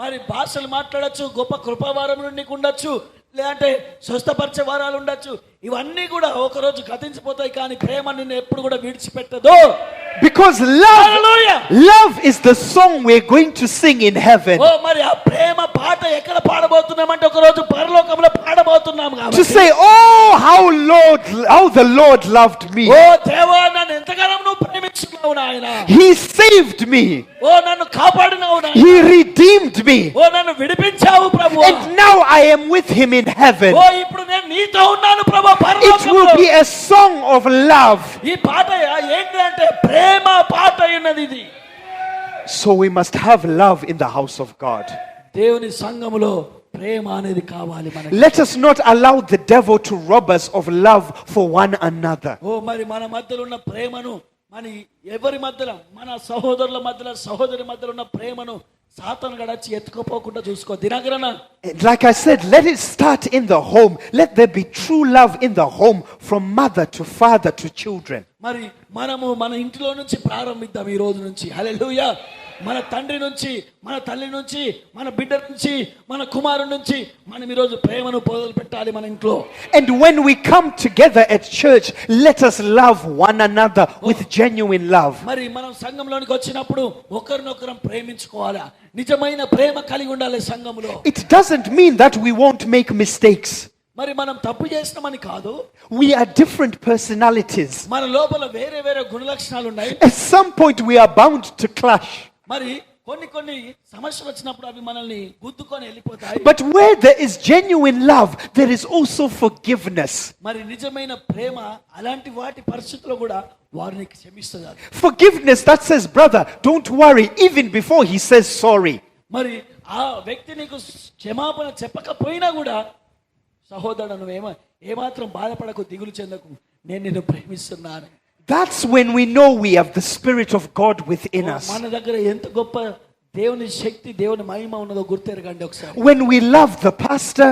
మరి భాషలు మాట్లాడొచ్చు, గొప్ప కృపావారం నీకు ఉండొచ్చు, లేదంటే స్వస్థపరిచే వారాలు ఉండొచ్చు, ఇవన్నీ కూడా ఒకరోజు గతించిపోతాయి, కానీ ప్రేమ నిన్ను ఎప్పుడు కూడా విడిచిపెట్టదు. Because love, Hallelujah. love is the song we're going to sing in heaven. ఓ మరి ఆ ప్రేమ పాట ఎక్కడ పాడబోతున్నామంటే ఒకరోజు పరలోకంలో పాడబోతున్నాం To కాబట్టి. say, oh, how the Lord loved me. ఓ దేవా, నన్ను ఎంతగానో నువ్వు ప్రేమించుకున్నావు నాయన. He saved me. ఓ నన్ను కాపాడినావు నాయన. He redeemed me. ఓ నన్ను విడిపించావు ప్రభు. And now I am with him in heaven. ఓ ఇప్పుడు నేను నీతో ఉన్నాను ప్రభు It పరలోకంలో. will be a song of love. ఈ పాట ఏంటి అంటే ప్రేమ పాట అయినది ఇది. So we must have love in the house of God. దేవుని సంఘములో ప్రేమ అనేది కావాలి మనకి. Let us not allow the devil to rob us of love for one another. ఓ మరి మన మధ్యలో ఉన్న ప్రేమను, మన ఎవరి మధ్యలో, మన సహోదరుల మధ్యలో, సహోదరి మధ్యలో ఉన్న ప్రేమను సాతాను గడచి ఎత్తుకోపోకుండా చూసుకో. దినగరణ Like I said, let it start in the home. Let there be true love in the home, from mother to father to children. మరి మనము మన ఇంటిలో నుంచి ప్రారంభిద్దాం ఈ రోజు నుంచి. హల్లెలూయా. మన తండ్రి నుంచి, మన తల్లి నుంచి, మన బిడ్డ నుంచి, మన కుమారుడి నుంచి మనం ఈరోజు ప్రేమను మొదలు పెట్టాలి మన ఇంట్లో. And when we come together at church, let us love one another with genuine love. మరి మనం సంఘంలోనికి వచ్చినప్పుడు ఒకరినొకరం ప్రేమించుకోవాలా, నిజమైన ప్రేమ కలిగి ఉండాలి సంఘంలో. It doesn't mean that we won't make mistakes. మరి మనం తప్పు చేస్తామని కాదు, We are different personalities. మన లోపల వేరే వేరే గుణ లక్షణాలు ఉన్నాయి. At some point, we are bound to clash. మరి కొన్ని సమస్యలు వచ్చినప్పుడు అవి మనల్ని గుద్దుకొని వెళ్ళిపోతాయి. But where there is genuine love, there is also forgiveness. మరి నిజమైన ప్రేమ అలాంటి వాటి పరిస్థితుల్లో కూడా వారిని క్షమిస్తుంది. Forgiveness that says, brother, don't worry, even before he says sorry. మరి ఆ వ్యక్తి నీకు క్షమాపణ చెప్పకపోయినా కూడా, సహోదరుడు నువ్వు ఏమాత్రం బాధపడకు, దిగులు చెందకు, నేను నిన్ను ప్రేమిస్తున్నాను. That's when we know we have the Spirit of God within us. మన దగ్గర ఎంత గొప్ప దేవుని శక్తి, దేవుని మహిమ ఉన్నదో గుర్తెరగండి ఒకసారి. When we love the pastor,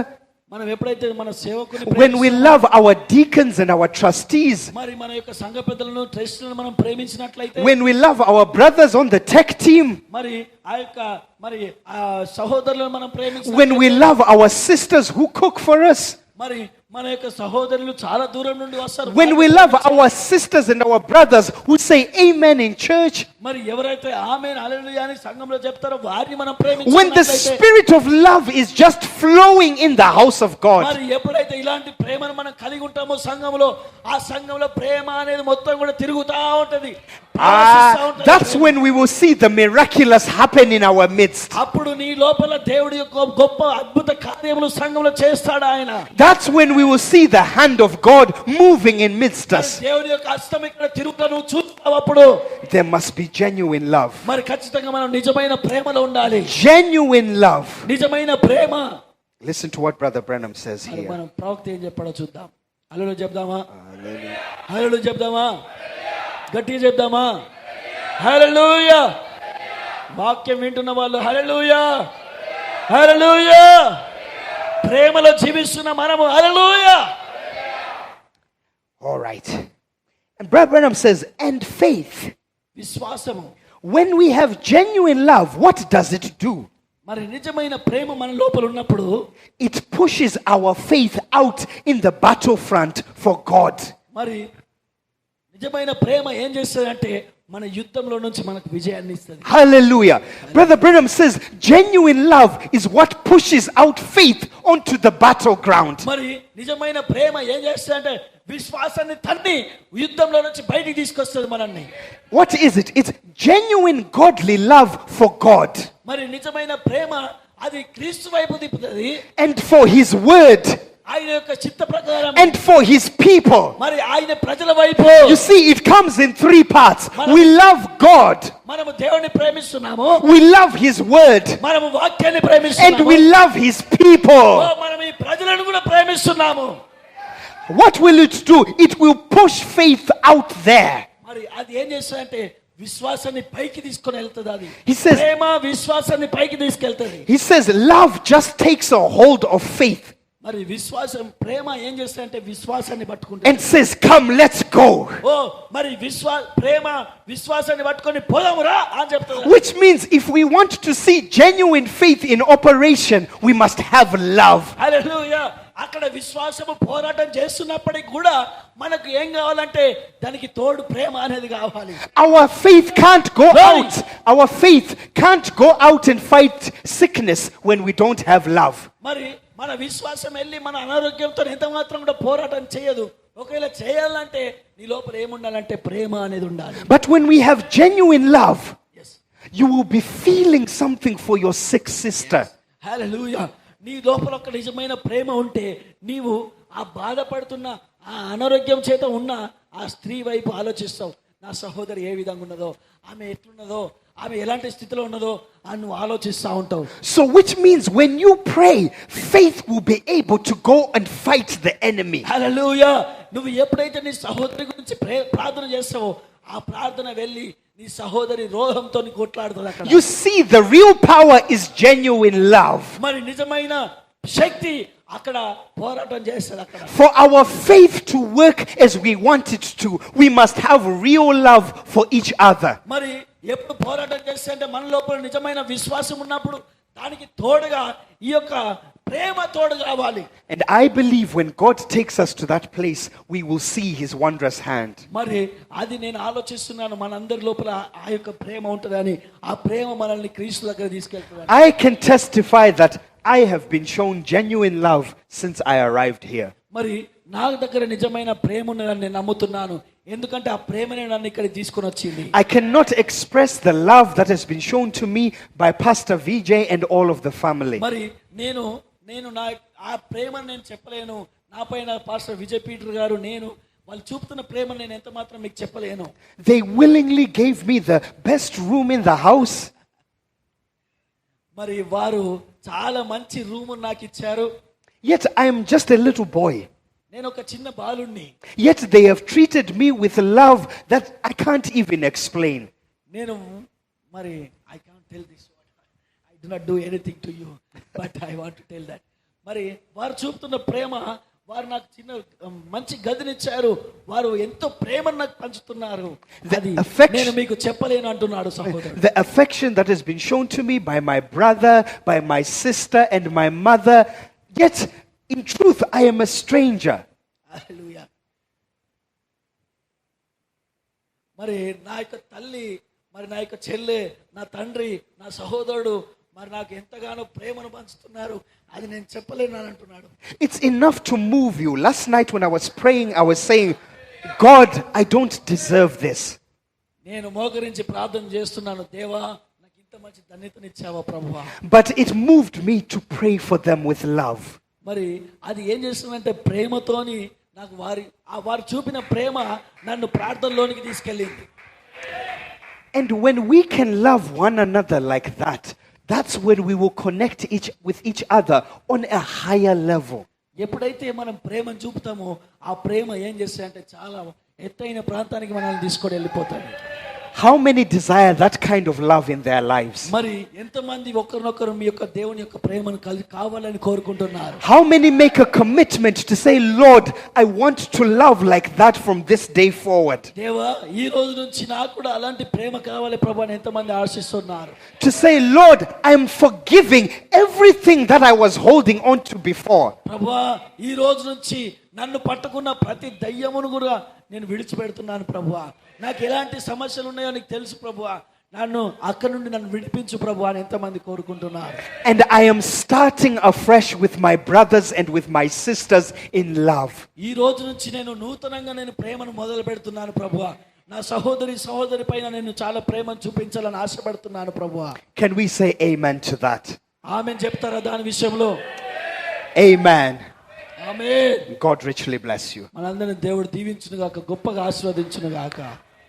మనం ఎప్పుడైతే మన సేవకుని when we love our deacons and our trustees, మరి మన యొక్క సంఘ పెద్దలను, ట్రస్టులను మనం ప్రేమించినట్లయితే, when we love our brothers on the tech team, మరి ఆ యొక్క మరి ఆ సహోదరులను మనం ప్రేమించి, when we love our sisters who cook for us, మరి మన యొక్క సహోదరులు చాలా దూరం నుండి వస్తారు, when we love our sisters and our brothers who say amen in church, మరి ఎవరైతే ఆమేన్ హల్లెలూయా అని సంఘంలో చెప్తారో వారిని మనం when the ప్రేమించినట్లయితే, spirit of love is just flowing in the house of God, మరి ఎప్పుడైతే ఇలాంటి ప్రేమను మనం కలిగి ఉంటామో సంఘంలో, ఆ సంఘంలో ప్రేమ అనేది మొత్తం కూడా తిరుగుతా ఉంటది, ప్రవేశిస్తా ఉంటది. that's when we will see the miraculous happen in our midst. అప్పుడు నీ లోపల దేవుడి యొక్క గొప్ప అద్భుత కార్యములు సంఘంలో చేస్తాడు ఆయన. That's when we will see the hand of God moving in midst us. దేవుడి యొక్క హస్తం ఇక్కడ తిరుగుతా నువ్వు చూస్తావు. అప్పుడు There must be genuine love. మరి ఖచ్చితంగా మనం నిజమైన ప్రేమలో ఉండాలి. Genuine love. నిజమైన ప్రేమ. Listen to what Brother Branham says మరి here. మనం ప్రవక్త ఏం చెప్పాడో చూద్దాం. హల్లెలూయా చెప్దామా? హల్లెలూయా చెప్దామా? గట్టిగా చెప్దామా? హల్లెలూయా. వాక్యం వింటున్న వాళ్ళు హల్లెలూయా, హల్లెలూయా. ప్రేమలో జీవిస్తున్న మనము హల్లెలూయా. All right. And Brother Branham says, and faith. విశ్వాసము. When we have genuine love, what does it do? మరి నిజమైన ప్రేమ మన లోపల ఉన్నప్పుడు it pushes our faith out in the battlefront for God. మరి నిజమైన ప్రేమ ఏం చేస్తుందంటే మన యుద్ధంలో నుంచి మనకు విజయాన్ని ఇస్తుంది. Hallelujah. Brother Branham says genuine love is what pushes out faith onto the battleground. మరి నిజమైన ప్రేమ ఏం చేస్తుందంటే విశ్వాసాన్ని తన్ని యుద్ధంలో నుంచి బయటికి తీసుకొస్తుంది మనల్ని. What is it? It's genuine godly love for God మరి నిజమైన ప్రేమ అది క్రీస్తు వైపు తిప్పుతుంది, and for his word ఆయన యొక్క చిత్త ప్రకారం and for his people. మరి ఆయన ప్రజల వైపు. You see, it comes in three parts. We love God, మనము దేవుని ప్రేమిస్తున్నాము, we love his word, మనము వాక్యాన్ని and ప్రేమిస్తున్నాము, we love his people. మనం ఈ ప్రజలను కూడా ప్రేమిస్తున్నాము. What will it do? It will push faith out there. మరి అది ఏం చేస్తుందంటే విశ్వాసాన్ని పైకి తీసుకొని వెళ్తుంది. అది He says- ప్రేమ విశ్వాసాన్ని పైకి తీసుకెళ్తుంది. He says love just takes a hold of faith మరి విశ్వాసం ప్రేమ ఏం చేస్తుందంటే విశ్వాసాన్ని పట్టుకుంటుంది. and says, come, let's go. ఓ మరి ప్రేమ విశ్వాసాన్ని పట్టుకొని పోదామురా అని చెప్తుంది. Which means if we want to see genuine faith in operation, we must have love. హల్లెలూయా. అక్కడ విశ్వాసము పోరాటం చేస్తున్నప్పటికీ కూడా మనకు ఏం కావాలంటే దానికి తోడు ప్రేమ అనేది కావాలి. Our faith can't go Glory. out. Our faith can't go out and fight sickness when we don't have love. మరి మన విశ్వాసం వెళ్ళి మన అనారోగ్యంతో ఎంత మాత్రం కూడా పోరాటం చేయదు. ఒకవేళ చేయాలంటే నీ లోపల ఏముండాలంటే ప్రేమ అనేది ఉండాలి. But when we have genuine love, Yes. you will be feeling something for your sick sister. హల్లెలూయా. నీ లోపల ఒక నిజమైన ప్రేమ ఉంటే నీవు ఆ బాధపడుతున్న ఆ అనారోగ్యం చేత ఉన్న ఆ స్త్రీ వైపు ఆలోచిస్తావు. నా సహోదరి ఏ విధంగా ఉన్నదో, ఆమె ఎట్లున్నదో, ఆమె ఎలాంటి స్థితిలో ఉన్నదో అని నువ్వు ఆలోచిస్తూ ఉంటావు. So which means when you pray, faith will be able to go and fight the enemy. హల్లెలూయా. నువ్వు ఎప్పుడైతే నీ సహోదరి గురించి ప్రార్థన చేస్తావో ఆ ప్రార్థన వెళ్ళి నీ సహోదరి రోగంతో కొట్లాడుతుంది అక్కడ. You see, the real power is genuine love. మరి నిజమైన శక్తి అక్కడ పోరాటం చేస్తుంది అక్కడ. For our faith to work as we want it to, we must have real love for each other. మరి ఎప్పుడు పోరాటం చేస్తే అంటే మన లోపల నిజమైన విశ్వాసం ఉన్నప్పుడు దానికి తోడుగా ఈ యొక్క ప్రేమ తోడు కావాలి. And I believe when God takes us to that place, we will see his wondrous hand. మరి అది నేను ఆలోచిస్తున్నాను మనందరి లోపల ఆ యొక్క ప్రేమ ఉంటుందని. ఆ ప్రేమ మనల్ని క్రీస్తు దగ్గర తీసుకెళ్తుంది. I can testify that I have been shown genuine love since I arrived here. మరి నా దగ్గర నిజమైన ప్రేమ ఉన్నదని నేను నమ్ముతున్నాను. ఎందుకంటే ఆ ప్రేమనే నన్ను ఇక్కడ తీసుకొని వచ్చింది. I cannot express the love that has been shown to me by Pastor VJ and all of the family. మరి నేను నా ఆ ప్రేమను నేను చెప్పలేను. నా పైన పాస్టర్ విజయ్ పీటర్ గారు నేను వాళ్ళు చూపుతున్న ప్రేమ నేను ఎంత మాత్రం మీకు చెప్పలేను. They willingly gave me the best room in the house. మరి వారు చాలా మంచి రూమ్ నాకు ఇచ్చారు. Yet I am just a little boy. నేను ఒక చిన్న బాలుణ్ణి. Yet they have treated me with love that I can't even explain. నేను మరి I can't tell this I do not do anything to you but I want to tell that. మరి వారు చూపుతున్న ప్రేమ, వారు నాకు చిన్న మంచి గదినిచ్చారు, వారు ఎంతో ప్రేమను నాకు పంచుతున్నారు. అది నేను మీకు చెప్పలేను అంటున్నాడు సహోదరుడు. The affection that has been shown to me by my brother, by my sister and my mother, yet in truth I am a stranger. హల్లెలూయా. మరి నా యొక్క తల్లి, మరి నా యొక్క చెల్లె, నా తండ్రి, నా సహోదరుడు మరి నాకు ఎంతగానో ప్రేమను పంచుతున్నారు. అది నేను చెప్పలేను అని అంటున్నాడు. It's enough to move you. Last night when I was praying, I was saying, God, I don't deserve this. నేను మోకరించి ప్రార్థన చేస్తున్నాను, దేవా నాకు ఇంత మంచి ధన్యతనిచ్చావా ప్రభువా. But it moved me to pray for them with love. మరి అది ఏం చేస్తుందంటే ప్రేమతోని నాకు వారు చూపిన ప్రేమ నన్ను ప్రార్థనలోనికి తీసుకెళ్ళింది. And when we can love one another like that, that's when we will connect with each other on a higher level. ఎప్పుడైతే మనం ప్రేమను చూపుతామో ఆ ప్రేమ ఏం చేస్తాయంటే చాలా ఎత్తైన ప్రాంతానికి మనల్ని తీసుకొని వెళ్ళిపోతాయి. How many desire that kind of love in their lives? మరి ఎంతమంది ఒకరినొకరు మీ యొక్క దేవుని యొక్క ప్రేమను కావాలని కోరుకుంటున్నారు? How many make a commitment to say, Lord, I want to love like that from this day forward? దేవా ఈ రోజు నుంచి నాకు కూడా అలాంటి ప్రేమ కావాలి ప్రభు అని ఎంతమంది ఆశిస్తున్నారు? To say, Lord, I am forgiving everything that I was holding on to before. ప్రభువా ఈ రోజు నుంచి నన్ను పట్టుకున్న ప్రతి దయ్యమును కూడా నేను విడిచిపెడుతున్నాను ప్రభువా. నాకు ఎలాంటి సమస్యలు ఉన్నాయో నీకు తెలుసు ప్రభువా. నన్ను అక్కడి నుండి నన్ను విడిపించు ప్రభువా అని ఎంతమంది కోరుకుంటున్నారు? And I am starting afresh with my brothers and with my sisters in love. ఈ రోజు నుంచి నేను నూతనంగా నేను ప్రేమను మొదలు పెడుతున్నాను ప్రభువా. నా సహోదరి పైన నేను చాలా ప్రేమను చూపించాలని ఆశపడుతున్నాను ప్రభువా. Can we say amen to that? ఆమేన్ చెప్తారా దాని విషయంలో? Amen. Amen. God richly bless you. మనందరిని దేవుడు దీవించును గాక, గొప్పగా ఆశీర్వదించును గాక.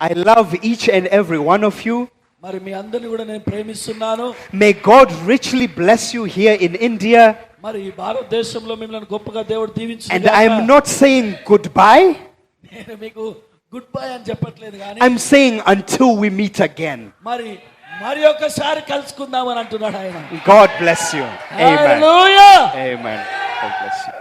I love each and every one of you. మరి మీ అందరిని కూడా నేను ప్రేమిస్తున్నాను. May God richly bless you here in India. మరి ఈ భారతదేశంలో మిమ్మల్ని గొప్పగా దేవుడు దీవించును And గాక. I am not saying goodbye. నేను మీకు గుడ్ బై అని చెప్పట్లేదు కానీ I'm saying until we meet again. మరి ఒకసారి కలుసుకుందామని అంటున్నాడు ఆయన. God bless you. Amen. Hallelujah. Amen. God bless you.